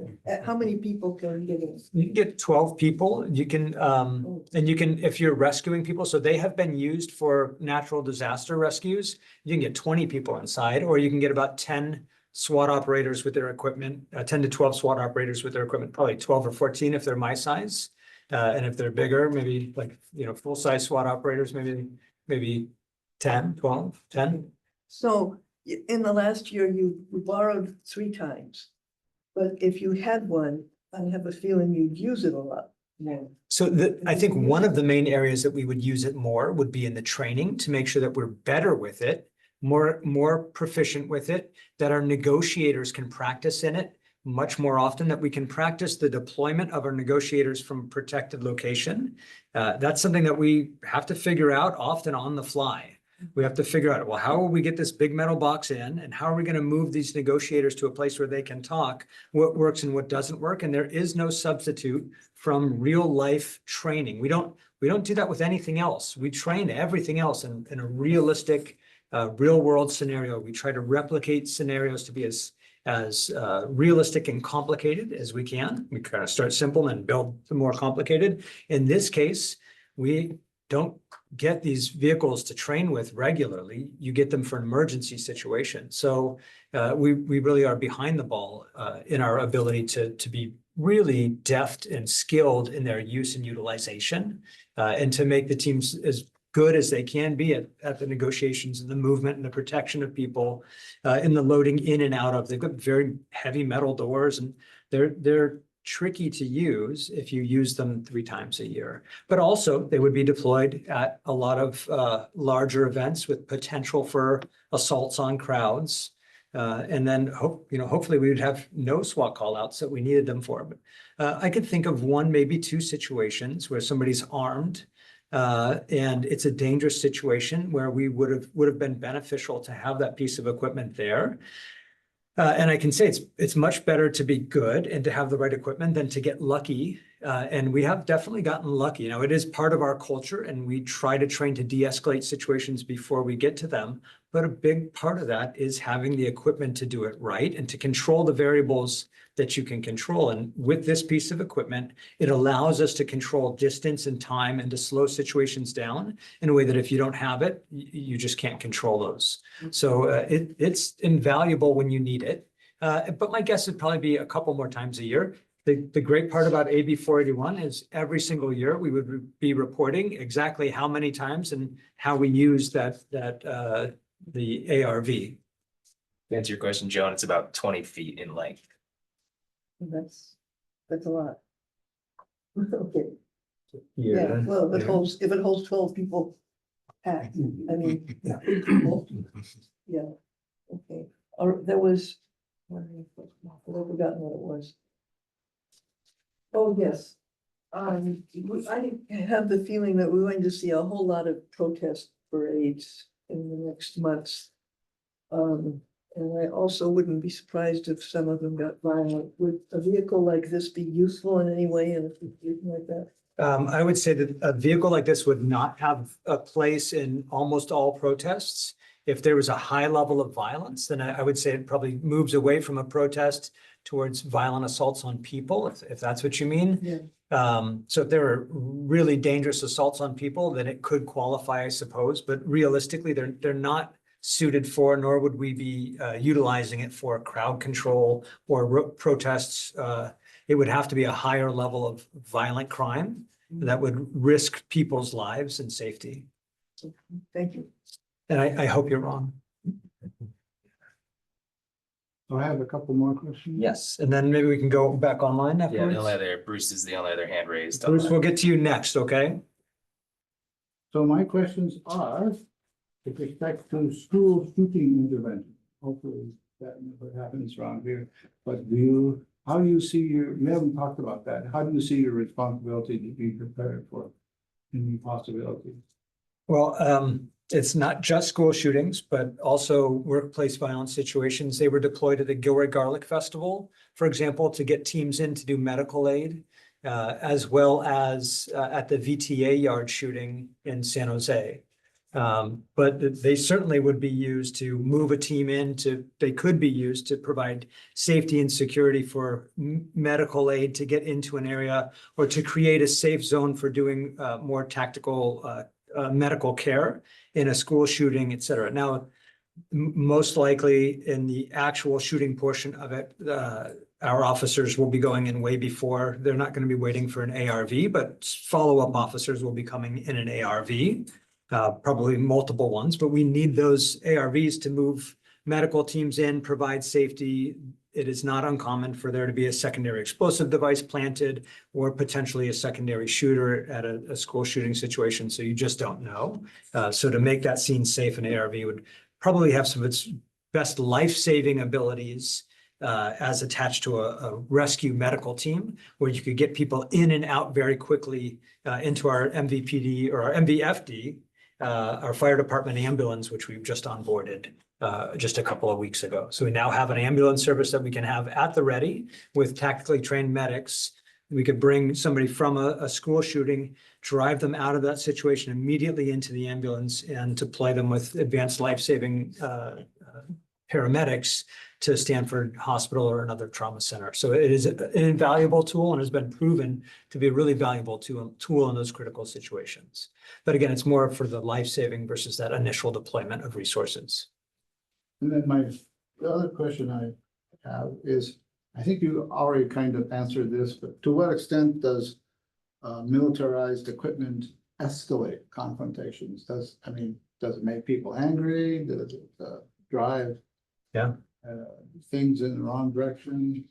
how many people can get in? You can get 12 people. You can, and you can, if you're rescuing people, so they have been used for natural disaster rescues. You can get 20 people inside, or you can get about 10 SWAT operators with their equipment, 10 to 12 SWAT operators with their equipment, probably 12 or 14 if they're my size. And if they're bigger, maybe like, full-size SWAT operators, maybe 10, 12, 10. So in the last year, you borrowed 3 times. But if you had one, I have a feeling you'd use it a lot more. So I think one of the main areas that we would use it more would be in the training to make sure that we're better with it, more proficient with it, that our negotiators can practice in it much more often, that we can practice the deployment of our negotiators from protected location. That's something that we have to figure out often on the fly. We have to figure out, well, how will we get this big metal box in, and how are we going to move these negotiators to a place where they can talk what works and what doesn't work? And there is no substitute from real life training. We don't do that with anything else. We train everything else in a realistic, real world scenario. We try to replicate scenarios to be as realistic and complicated as we can. We kind of start simple and build the more complicated. In this case, we don't get these vehicles to train with regularly. You get them for an emergency situation. So we really are behind the ball in our ability to be really deft and skilled in their use and utilization, and to make the teams as good as they can be at the negotiations and the movement and the protection of people, in the loading in and out of. They've got very heavy metal doors, and they're tricky to use if you use them 3 times a year. But also they would be deployed at a lot of larger events with potential for assaults on crowds. And then hopefully we would have no SWAT call outs that we needed them for. But I could think of 1, maybe 2 situations where somebody's armed, and it's a dangerous situation where we would have been beneficial to have that piece of equipment there. And I can say it's much better to be good and to have the right equipment than to get lucky. And we have definitely gotten lucky. It is part of our culture, and we try to train to de-escalate situations before we get to them. But a big part of that is having the equipment to do it right and to control the variables that you can control. And with this piece of equipment, it allows us to control distance and time and to slow situations down in a way that if you don't have it, you just can't control those. So it's invaluable when you need it. But my guess would probably be a couple more times a year. The great part about AB 481 is every single year we would be reporting exactly how many times and how we use the ARV. To answer your question, Joan, it's about 20 feet in length. That's a lot. Okay, yeah, well, if it holds 12 people packed, I mean, Yeah. big people, yeah, okay. Or there was, I've forgotten what it was. Oh, yes. I have the feeling that we're going to see a whole lot of protest parades in the next months. And I also wouldn't be surprised if some of them got violent. Would a vehicle like this be useful in any way in a situation like that? I would say that a vehicle like this would not have a place in almost all protests. If there was a high level of violence, then I would say it probably moves away from a protest towards violent assaults on people, if that's what you mean. Yeah. So if there are really dangerous assaults on people, then it could qualify, I suppose, but realistically, they're not suited for, nor would we be utilizing it for crowd control or protests. It would have to be a higher level of violent crime that would risk people's lives and safety. Thank you. And I hope you're wrong. So I have a couple more questions. Yes, and then maybe we can go back online Yeah, the only afterwards. other, Bruce is the only other hand raised. Bruce, we'll get to you next, okay? So my questions are with respect to school shooting intervention. Hopefully that never happens around here. But how do you see you haven't talked about that. How do you see your responsibility to be prepared for any possibility? Well, it's not just school shootings, but also workplace violence situations. They were deployed at the Gilroy Garlic Festival, for example, to get teams in to do medical aid, as well as at the VTA yard shooting in San Jose. But they certainly would be used to move a team they could be used to provide safety and security for medical aid to get into an area or to create a safe zone for doing more tactical medical care in a school shooting, et cetera. Now, most likely in the actual shooting portion of it, our officers will be going in way before. They're not going to be waiting for an ARV, but follow-up officers will be coming in an ARV. Probably multiple ones, but we need those ARVs to move medical teams in, provide safety. It is not uncommon for there to be a secondary explosive device planted or potentially a secondary shooter at a school shooting situation. So you just don't know. So to make that scene safe, an ARV would probably have some of its best life-saving abilities as attached to a rescue medical team, where you could get people in and out very quickly into our MVPD or our MVFD, our fire department ambulance, which we've just onboarded just a couple of weeks ago. So we now have an ambulance service that we can have at the ready with tactically trained medics. We could bring somebody from a school shooting, drive them out of that situation immediately into the ambulance and to deploy them with advanced life-saving paramedics to Stanford Hospital or another trauma center. So it is an invaluable tool and has been proven to be a really valuable tool in those critical situations. But again, it's more for the life-saving versus that initial deployment of resources. And then the other question I have is, I think you already kind of answered this, but to what extent does militarized equipment escalate confrontations? Does it make people angry? Does it drive things in the wrong direction?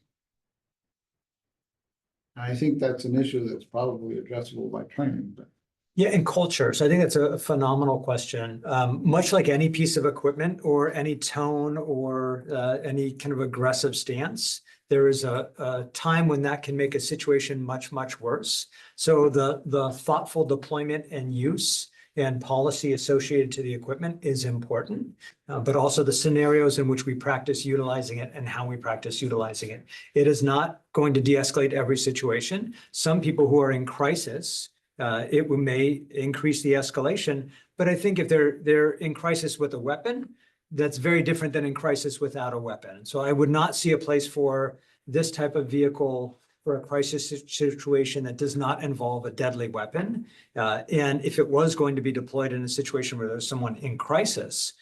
I think that's an issue that's probably addressable by training, but. Yeah, and culture. So I think that's a phenomenal question. Much like any piece of equipment or any tone or any kind of aggressive stance, there is a time when that can make a situation much, much worse. So the thoughtful deployment and use and policy associated to the equipment is important, but also the scenarios in which we practice utilizing it and how we practice utilizing it. It is not going to de-escalate every situation. Some people who are in crisis, it may increase the escalation, but I think if they're in crisis with a weapon, that's very different than in crisis without a weapon. So I would not see a place for this type of vehicle for a crisis situation that does not involve a deadly weapon. And if it was going to be deployed in a situation where there's someone in crisis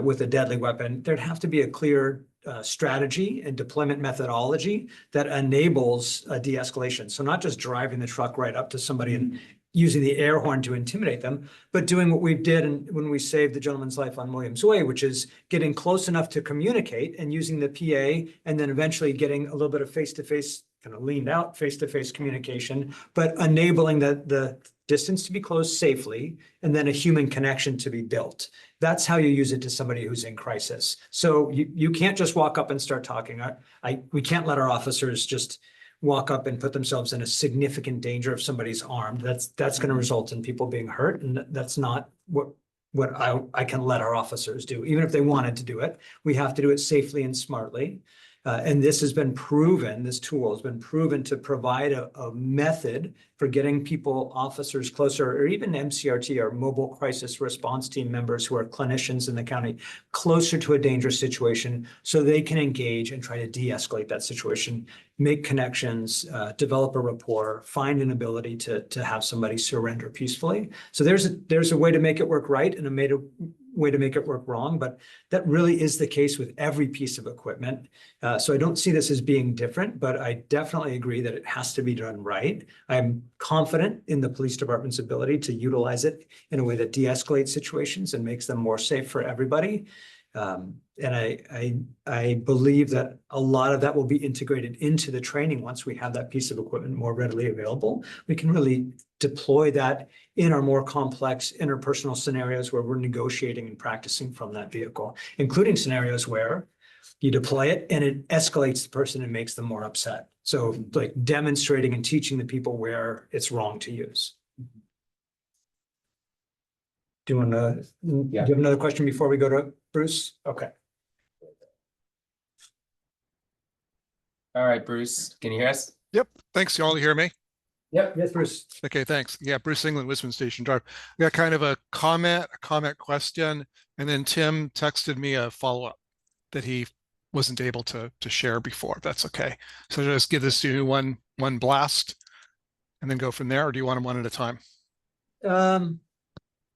with a deadly weapon, there'd have to be a clear strategy and deployment methodology that enables a de-escalation. So not just driving the truck right up to somebody and using the air horn to intimidate them, but doing what we did when we saved the gentleman's life on Williams Way, which is getting close enough to communicate and using the PA, and then eventually getting a little bit of face-to-face, kind of leaned out face-to-face communication, but enabling the distance to be closed safely, and then a human connection to be built. That's how you use it to somebody who's in crisis. So you can't just walk up and start talking. We can't let our officers just walk up and put themselves in a significant danger if somebody's armed. That's going to result in people being hurt, and that's not what I can let our officers do. Even if they wanted to do it, we have to do it safely and smartly. And this has been proven, this tool has been proven to provide a method for getting people, officers closer, or even MCRT, or mobile crisis response team members who are clinicians in the county, closer to a dangerous situation so they can engage and try to de-escalate that situation, make connections, develop a rapport, find an ability to have somebody surrender peacefully. So there's a way to make it work right and a way to make it work wrong, but that really is the case with every piece of equipment. So I don't see this as being different, but I definitely agree that it has to be done right. I'm confident in the police department's ability to utilize it in a way that de-escalates situations and makes them more safe for everybody. And I believe that a lot of that will be integrated into the training. Once we have that piece of equipment more readily available, we can really deploy that in our more complex interpersonal scenarios where we're negotiating and practicing from that vehicle, including scenarios where you deploy it and it escalates the person and makes them more upset. So like demonstrating and teaching the people where it's wrong to use. Do you want to, do you have another question before we go to Bruce? Okay. All right, Bruce, can you hear us? Yep. Thanks. You all hear me? Yep. Yes, Bruce. Okay, thanks. Yeah, Bruce England, Wisman Station Drive. We got kind of a comment question, and then Tim texted me a follow-up that he wasn't able to share before. That's okay. So just give this to you one blast and then go from there, or do you want them one at a time?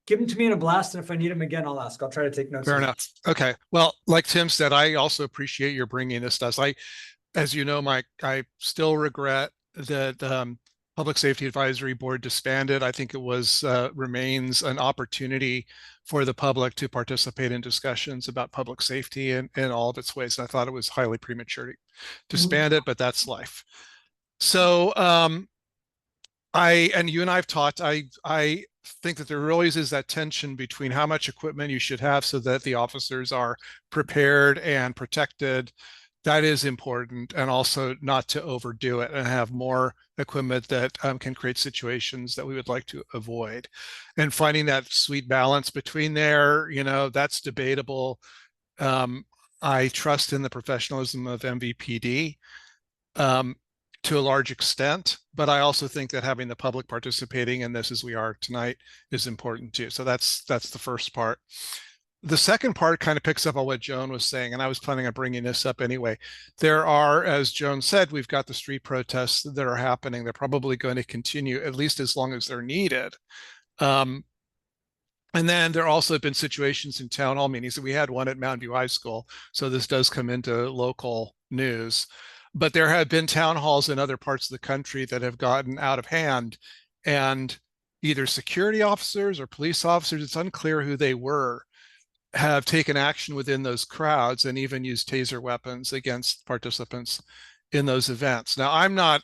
Give them to me in a blast, and if I need them again, I'll ask. I'll try to take notes. Fair enough. Okay. Well, like Tim said, I also appreciate your bringing this to us. As you know, Mike, I still regret that Public Safety Advisory Board disbanded. I think it was remains an opportunity for the public to participate in discussions about public safety in all of its ways. And I thought it was highly premature to disband it, but that's life. So and you and I have talked, I think that there always is that tension between how much equipment you should have so that the officers are prepared and protected. That is important, and also not to overdo it and have more equipment that can create situations that we would like to avoid. And finding that sweet balance between there, that's debatable. I trust in the professionalism of MVPD to a large extent, but I also think that having the public participating in this as we are tonight is important too. So that's the first part. The second part kind of picks up on what Joan was saying, and I was planning on bringing this up anyway. There are, as Joan said, we've got the street protests that are happening. They're probably going to continue at least as long as they're needed. And then there also have been situations in town hall meetings. We had one at Mountain View High School, so this does come into local news. But there have been town halls in other parts of the country that have gotten out of hand, and either security officers or police officers, it's unclear who they were, have taken action within those crowds and even used taser weapons against participants in those events. Now, I'm not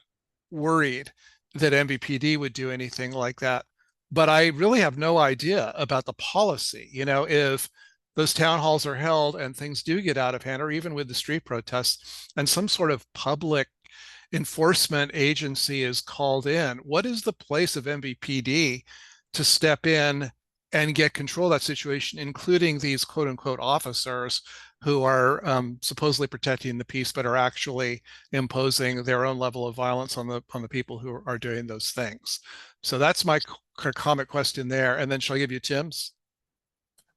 worried that MVPD would do anything like that, but I really have no idea about the policy. If those town halls are held and things do get out of hand, or even with the street protests, and some sort of public enforcement agency is called in, what is the place of MVPD to step in and get control of that situation, including these quote unquote officers who are supposedly protecting the peace, but are actually imposing their own level of violence on the people who are doing those things? So that's my comment question there. And then shall I give you Tim's?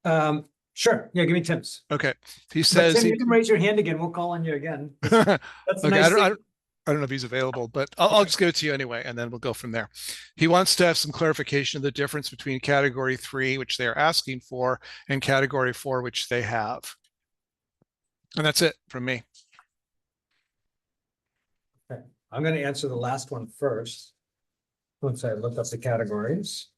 Sure. Yeah, give me Tim's. Okay. He says, Tim, you can raise your hand again. We'll call on you again. That's a okay, nice I don't know if he's available, but I'll just give it to you anyway, and then we'll go from there. He wants to have some clarification of the difference between category 3, which they're asking for, and category 4, which they have. And that's it from me. Okay. I'm going to answer the last one first. Once I look up the categories.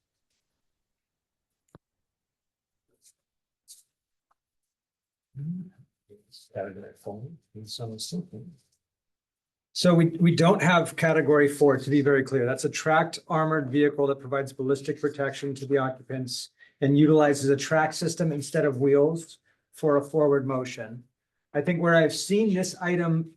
So we don't have category 4, to be very clear. That's a tracked armored vehicle that provides ballistic protection to the occupants and utilizes a track system instead of wheels for a forward motion. I think where I've seen this item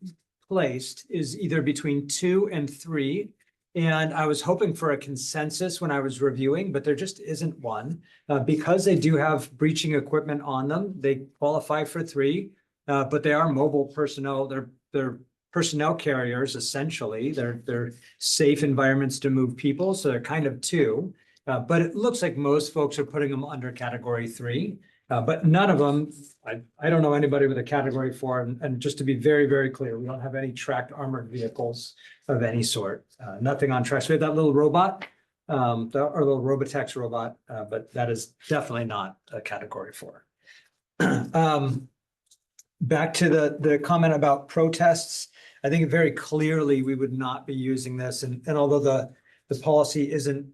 placed is either between 2 and 3. And I was hoping for a consensus when I was reviewing, but there just isn't one. Because they do have breaching equipment on them, they qualify for 3, but they are mobile personnel. They're they're personnel carriers, essentially. They're safe environments to move people, so they're kind of two. But it looks like most folks are putting them under category 3. But none of them, I don't know anybody with a category 4. And just to be very, very clear, we don't have any tracked armored vehicles of any sort. Nothing on tracks. We have that little robot, our little Robotex robot, but that is definitely not a category 4. Back to the comment about protests, I think very clearly we would not be using this. And although the policy isn't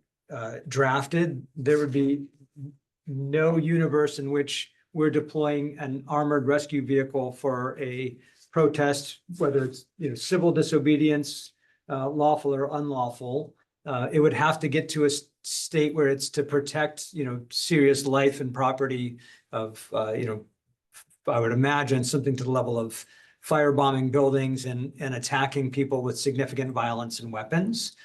drafted, there would be no universe in which we're deploying an armored rescue vehicle for a protest, whether it's, civil disobedience, lawful or unlawful. It would have to get to a state where it's to protect, serious life and property of, I would imagine something to the level of firebombing buildings and attacking people with significant violence and weapons.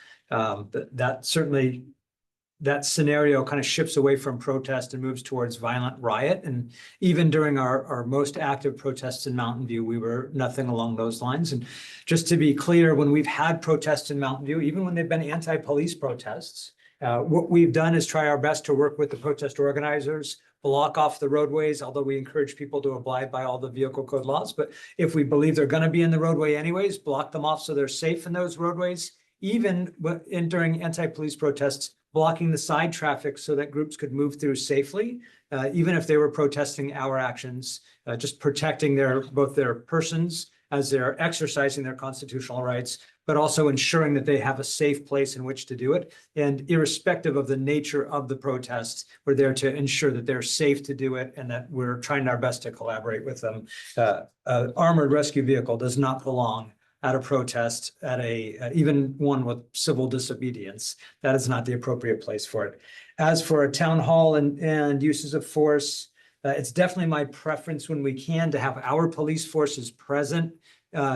That scenario kind of shifts away from protest and moves towards violent riot. And even during our most active protests in Mountain View, we were nothing along those lines. And just to be clear, when we've had protests in Mountain View, even when they've been anti-police protests, what we've done is try our best to work with the protest organizers, block off the roadways, although we encourage people to abide by all the vehicle code laws. But if we believe they're going to be in the roadway anyways, block them off so they're safe in those roadways. Even during anti-police protests, blocking the side traffic so that groups could move through safely, even if they were protesting our actions, just protecting both their persons as they're exercising their constitutional rights, but also ensuring that they have a safe place in which to do it. And irrespective of the nature of the protests, we're there to ensure that they're safe to do it and that we're trying our best to collaborate with them. An armored rescue vehicle does not belong at a protest, even one with civil disobedience. That is not the appropriate place for it. As for a town hall and uses of force, it's definitely my preference when we can to have our police forces present,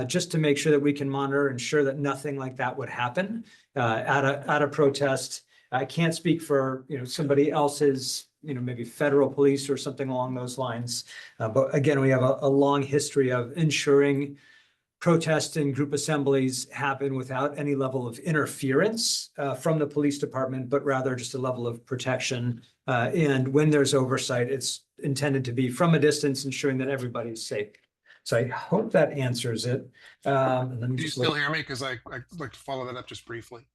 just to make sure that we can monitor and ensure that nothing like that would happen at a protest. I can't speak for somebody else's, maybe federal police or something along those lines. But again, we have a long history of ensuring protests and group assemblies happen without any level of interference from the police department, but rather just a level of protection. And when there's oversight, it's intended to be from a distance, ensuring that everybody's safe. So I hope that answers it. Do you still hear me? Because I'd like to follow that up just briefly.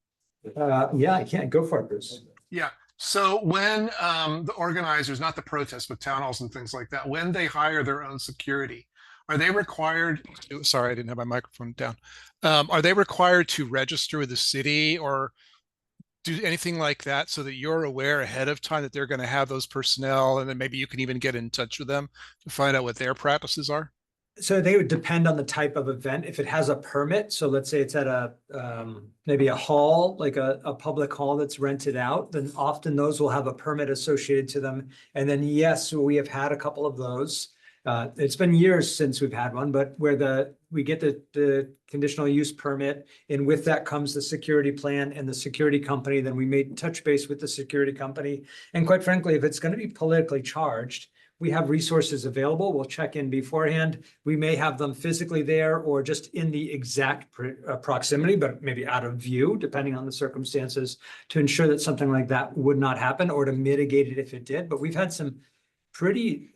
Yeah, I can't. Go for it, Bruce. Yeah. So when the organizers, not the protests, but town halls and things like that, when they hire their own security, are they required to, sorry, I didn't have my microphone down. Are they required to register with the city or do anything like that so that you're aware ahead of time that they're going to have those personnel, and then maybe you can even get in touch with them to find out what their practices are? So they would depend on the type of event. If it has a permit, so let's say it's at maybe a hall, like a public hall that's rented out, then often those will have a permit associated to them. And then yes, we have had a couple of those. It's been years since we've had one, but where we get the conditional use permit, and with that comes the security plan and the security company, then we may touch base with the security company. And quite frankly, if it's going to be politically charged, we have resources available. We'll check in beforehand. We may have them physically there or just in the exact proximity, but maybe out of view, depending on the circumstances, to ensure that something like that would not happen or to mitigate it if it did. But we've had some pretty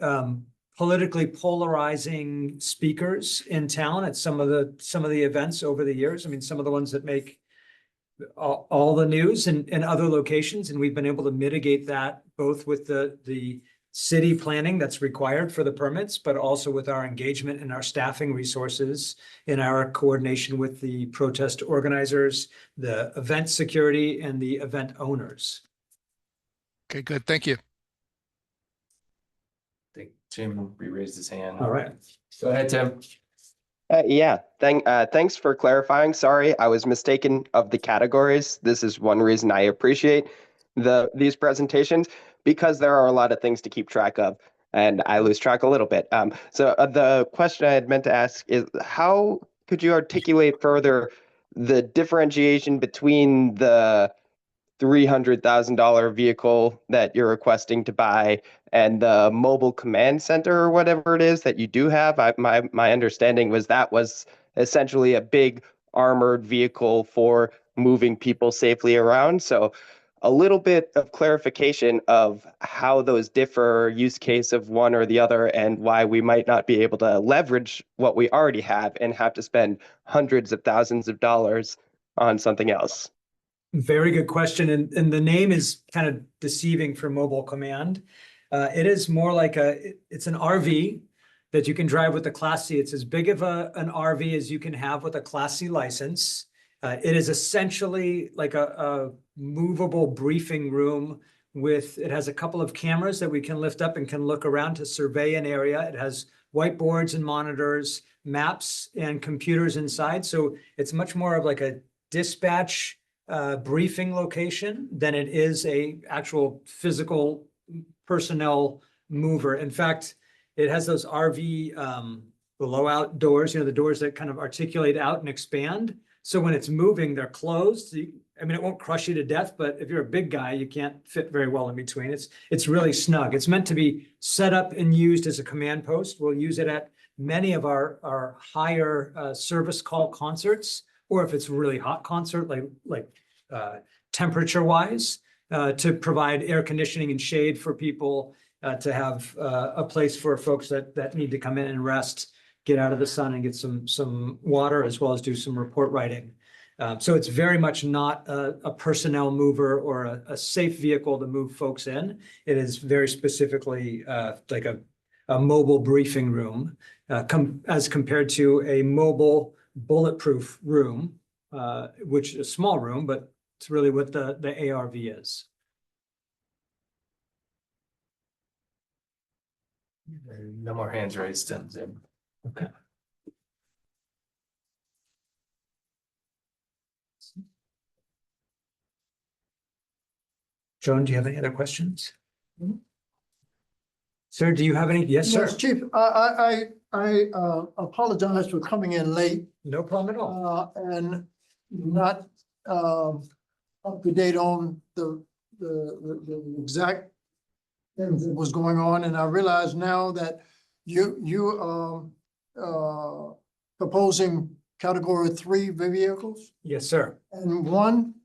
politically polarizing speakers in town at some of the events over the years. I mean, some of the ones that make all the news in other locations, and we've been able to mitigate that both with the city planning that's required for the permits, but also with our engagement and our staffing resources in our coordination with the protest organizers, the event security, and the event owners. Okay, good. Thank you. I think Jim re-raised his hand. All right. Go ahead, Tim. Yeah, thanks for clarifying. Sorry, I was mistaken of the categories. This is one reason I appreciate these presentations, because there are a lot of things to keep track of, and I lose track a little bit. So the question I had meant to ask is, how could you articulate further the differentiation between the $300,000 vehicle that you're requesting to buy and the mobile command center or whatever it is that you do have. My understanding was that was essentially a big armored vehicle for moving people safely around. So a little bit of clarification of how those differ, use case of one or the other, and why we might not be able to leverage what we already have and have to spend hundreds of thousands of dollars on something else. Very good question, and the name is kind of deceiving for mobile command. It is more like it's an RV that you can drive with a Class C. It's as big of an RV as you can have with a Class C license. It is essentially like a movable briefing room it has a couple of cameras that we can lift up and can look around to survey an area. It has whiteboards and monitors, maps and computers inside. So it's much more of like a dispatch briefing location than it is a actual physical personnel mover. In fact, it has those RV blowout doors, the doors that kind of articulate out and expand. So when it's moving, they're closed. I mean, it won't crush you to death, but if you're a big guy, you can't fit very well in between. It's really snug. It's meant to be set up and used as a command post. We'll use it at many of our higher service call concerts, or if it's a really hot concert, like temperature wise, to provide air conditioning and shade for people, to have a place for folks that need to come in and rest, get out of the sun and get some water, as well as do some report writing. So it's very much not a personnel mover or a safe vehicle to move folks in. It is very specifically like a mobile briefing room, as compared to a mobile bulletproof room, which is a small room, but it's really what the ARV is. No more hands raised in Zoom. Okay. Joan, do you have any other questions? Sir, do you have any? Yes, sir. Yes, Chief, I apologize for coming in late, No problem at all. and not, up to date on the exact things that was going on, and I realize now that you proposing category 3 vehicles Yes, sir. and one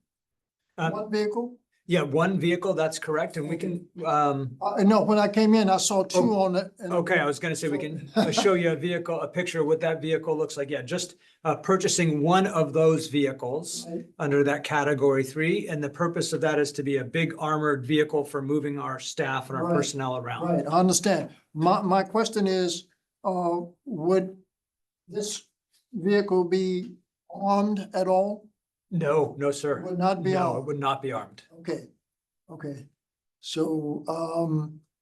Uh, vehicle? Yeah, one vehicle, that's correct. And we can, No, when I came in, I saw two on it. and- okay, I was gonna say we can show you a picture of what that vehicle looks like. Yeah, just purchasing one of those vehicles Right. under that category 3. And the purpose of that is to be a big armored vehicle for moving our staff and our Right. personnel around. Right, I understand. My question is, would this vehicle be armed at all? No, no, sir. Would not be No, it armed? would not be armed. Okay, okay. So,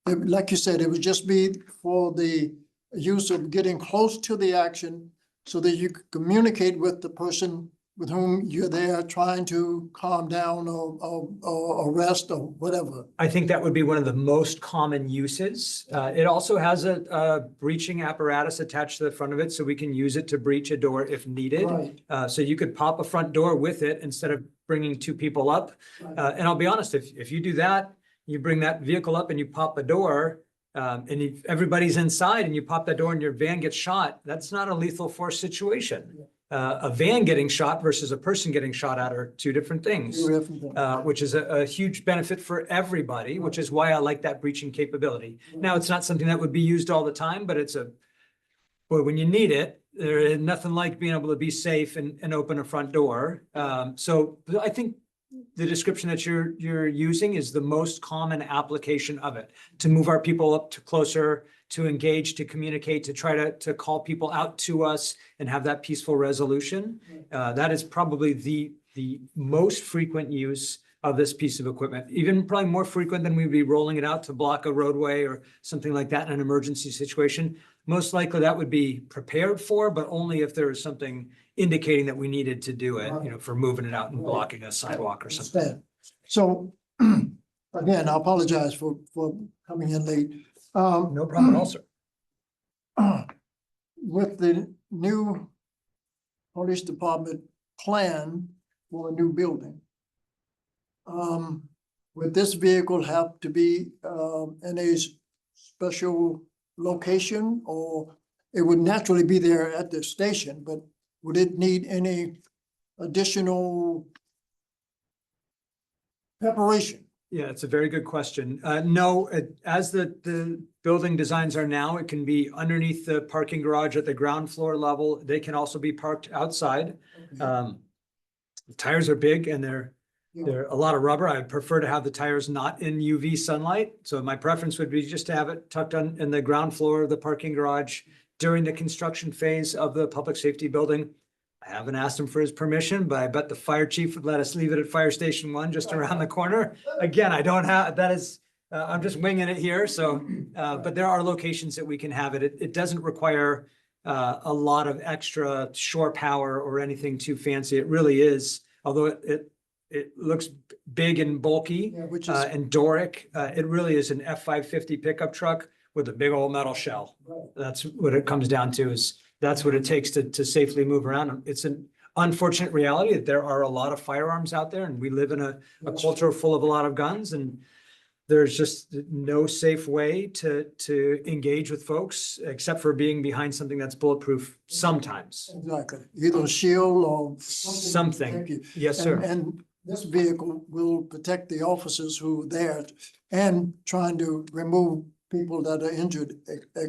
like you said, it would just be for the use of getting close to the action so that you could communicate with the person with whom you're there trying to calm down or arrest or whatever. I think that would be one of the most common uses. It also has a breaching apparatus attached to the front of it, so we can use it to breach a door if needed. Right, So you could pop a front door with it instead of bringing 2 people up. right. And I'll be honest, if you do that, you bring that vehicle up and you pop a door, and if everybody's inside and you pop that door and your van gets shot, that's not a lethal force situation. A van getting shot versus a person getting shot at are 2 different things. Two different things. Which is a huge benefit for everybody, which is why I like that breaching capability. Now, it's not something that would be used all the time, but boy, when you need it, there is nothing like being able to be safe and open a front door. So I think the description that you're using is the most common application of it, to move our people up to closer, to engage, to communicate, to try to call people out to us and have that peaceful resolution. That is probably the most frequent use of this piece of equipment, even probably more frequent than we'd be rolling it out to block a roadway or something like that in an emergency situation. Most likely that would be prepared for, but only if there is something indicating that we needed to do it, for moving it out and blocking a sidewalk or something. Understand. So, again, I apologize for coming in late. No problem at all, sir. With the new police department plan for a new building, would this vehicle have to be, in a special location, or it would naturally be there at the station, but would it need any additional preparation? Yeah, it's a very good question. No, as the building designs are now, it can be underneath the parking garage at the ground floor level. They can also be parked outside. The tires are big and they're a lot of rubber. I prefer to have the tires not in UV sunlight. So my preference would be just to have it tucked on in the ground floor of the parking garage during the construction phase of the public safety building. I haven't asked him for his permission, but I bet the fire chief would let us leave it at Fire Station 1 just around the corner. Again, I don't have, that is, I'm just winging it here. So, but there are locations that we can have it. It doesn't require a lot of extra shore power or anything too fancy. It really is, although it looks big and bulky Yeah, which is, and Doric. It really is an F-550 pickup truck with a big old metal shell. That's what it comes down to, is that's what it takes to safely move around. It's an unfortunate reality that there are a lot of firearms out there, and we live in a culture full of a lot of guns, and there's just no safe way to engage with folks except for being behind something that's bulletproof sometimes. exactly, either shield or Something. Thank you. Yes, sir. And this vehicle will protect the officers who are there and trying to remove people that are injured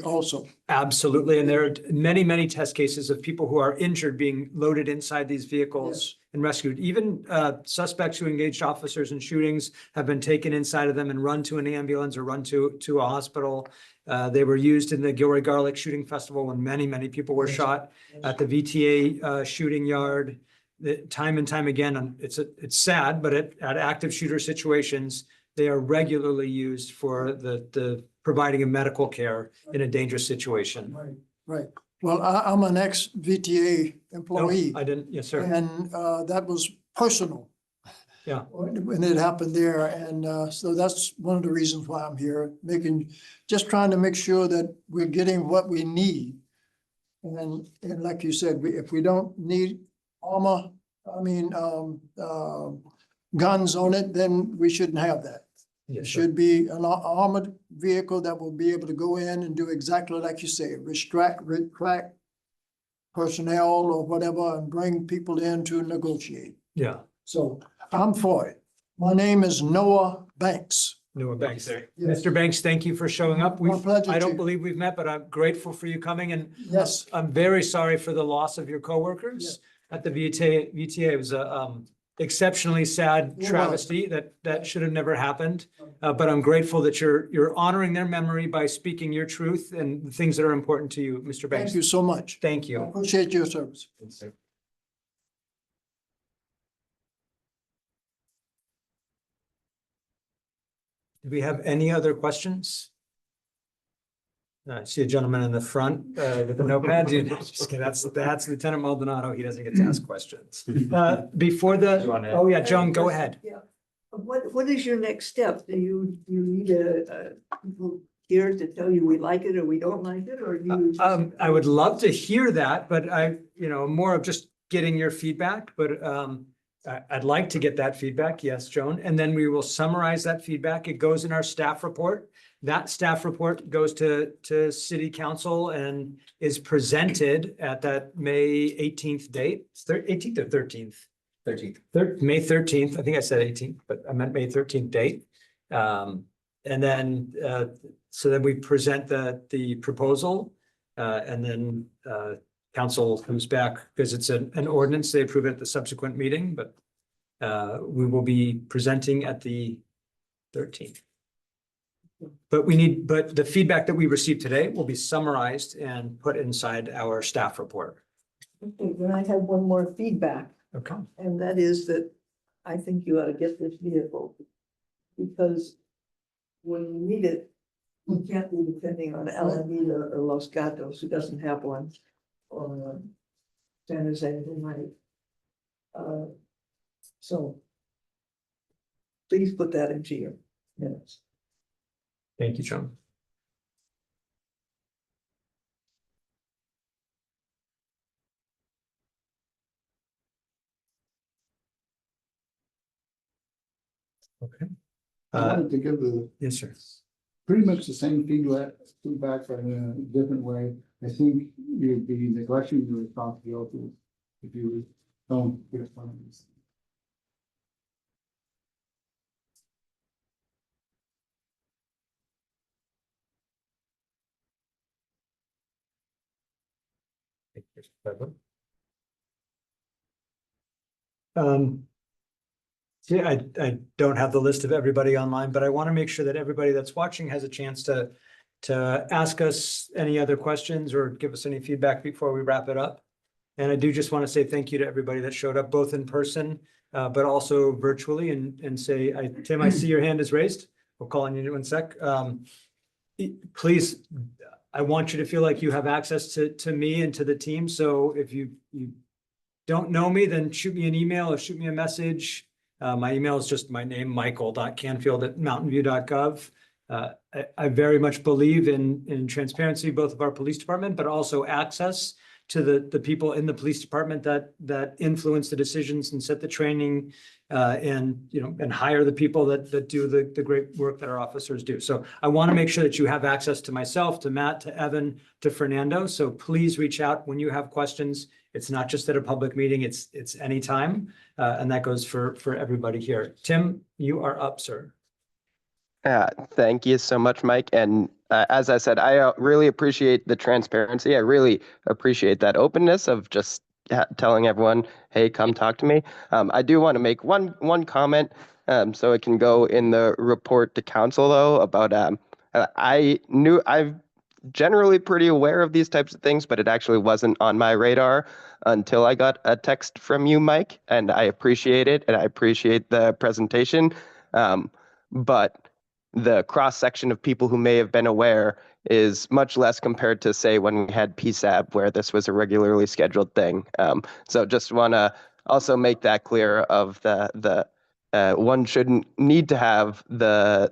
also. Absolutely. And there are many, many test cases of people who are injured being loaded inside these vehicles and rescued. Even suspects who engaged officers in shootings have been taken inside of them and run to an ambulance or run to a hospital. They were used in the Gilroy Garlic Shooting Festival when many, many people were shot at the VTA shooting yard. Time and time again, it's sad, but at active shooter situations, they are regularly used for the providing of medical care in a dangerous situation. Right, right. Well, I'm an ex-VTA No, employee, I didn't, yes, sir. and that was personal. Yeah. When it happened there, and so that's one of the reasons why I'm here, just trying to make sure that we're getting what we need. And like you said, if we don't need armor, guns on it, then we shouldn't have that. It Yes, sir. should be an armored vehicle that will be able to go in and do exactly like you say, retract personnel or whatever, and bring people in to negotiate. Yeah. So I'm for it. My name is Noah Banks. Noah Banks. Yes. Mr. Banks, thank you for showing up. My pleasure, I don't Chief. believe we've met, but I'm grateful for you coming, and Yes, I'm very sorry for the loss of your coworkers at the VTA. It was a exceptionally sad It was. travesty that should have never happened. But I'm grateful that you're honoring their memory by speaking your truth and the things that are important to you, Mr. Banks. thank you so much. Thank I you. appreciate your service. Do we have any other questions? I see a gentleman in the front with a notepad. Just kidding. That's Lieutenant Maldonado. He doesn't get to ask questions. Before You wanna- oh yeah, Joan, go ahead. Yeah. What is your next step? Do you need people here to tell you we like it or we don't like it, or you? I would love to hear that, but more of just getting your feedback, but I'd like to get that feedback. Yes, Joan. And then we will summarize that feedback. It goes in our staff report. That staff report goes to city council and is presented at that May 18th date. It's 18th or 13th? 13th. May 13th. I think I said 18th, but I meant May 13th date. And then, so then we present the proposal, and then council comes back because it's an ordinance. They approve it at the subsequent meeting, but we will be presenting at the 13th. But the feedback that we received today will be summarized and put inside our staff report. Okay, then I have one more feedback. Okay. And that is that I think you ought to get this vehicle. Because when you need it, you can't be depending on Alameda or Los Gatos, who doesn't have one. Or San Jose, who might. So. Please put that into your minutes. Thank you, John. Okay. I wanted to give the Yes, sir. pretty much the same feedback, but in a different way. I think you'd be neglecting your responsibility if you don't get one of these. See, I don't have the list of everybody online, but I want to make sure that everybody that's watching has a chance to ask us any other questions or give us any feedback before we wrap it up. And I do just want to say thank you to everybody that showed up, both in person, but also virtually, and say, Tim, I see your hand is raised. We'll call on you in one sec. Please, I want you to feel like you have access to me and to the team. So if you don't know me, then shoot me an email or shoot me a message. My email is just my name, michael.canfield@mountainview.gov. I very much believe in transparency, both of our police department, but also access to the people in the police department that influence the decisions and set the training, and hire the people that do the great work that our officers do. So I want to make sure that you have access to myself, to Matt, to Evan, to Fernando. So please reach out when you have questions. It's not just at a public meeting, it's anytime. And that goes for everybody here. Tim, you are up, sir. Thank you so much, Mike. And as I said, I really appreciate the transparency. I really appreciate that openness of just telling everyone, hey, come talk to me. I do want to make one comment, so it can go in the report to council, though, about I'm generally pretty aware of these types of things, but it actually wasn't on my radar until I got a text from you, Mike, and I appreciate it, and I appreciate the presentation. But the cross section of people who may have been aware is much less compared to, say, when we had PSAB, where this was a regularly scheduled thing. So just want to also make that clear of the one shouldn't need to have the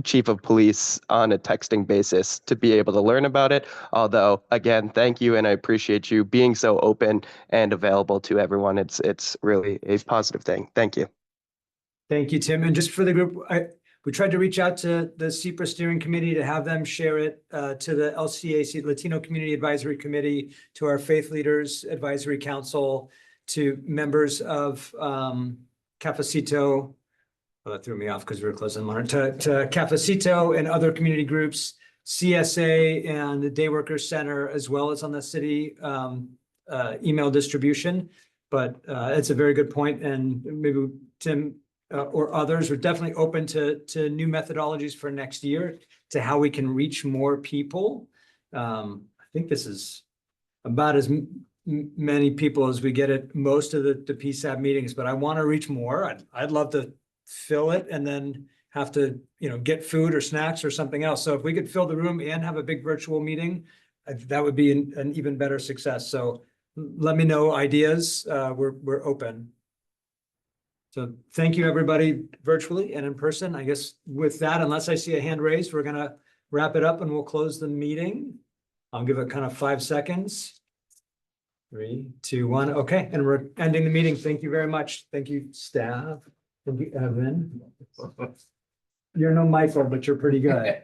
chief of police on a texting basis to be able to learn about it. Although, again, thank you, and I appreciate you being so open and available to everyone. It's really a positive thing. Thank you. Thank you, Tim. And just for the group, we tried to reach out to the CPRA steering committee to have them share it to the LCAC, Latino Community Advisory Committee, to our Faith Leaders Advisory Council, to members of Cafecito. Well, that threw me off because we were closing on to Cafecito and other community groups, CSA and the Day Workers Center, as well as on the city email distribution. But it's a very good point, and maybe Tim or others are definitely open to new methodologies for next year to how we can reach more people. I think this is about as many people as we get at most of the PSAB meetings, but I want to reach more. I'd love to fill it and then have to, get food or snacks or something else. So if we could fill the room and have a big virtual meeting, that would be an even better success. So let me know ideas. We're open. So thank you, everybody, virtually and in person. I guess with that, unless I see a hand raised, we're gonna wrap it up and we'll close the meeting. I'll give it kind of 5 seconds. 3, 2, 1. Okay, and we're ending the meeting. Thank you very much. Thank you, staff. Thank you, Evan. You're no Michael, but you're pretty good.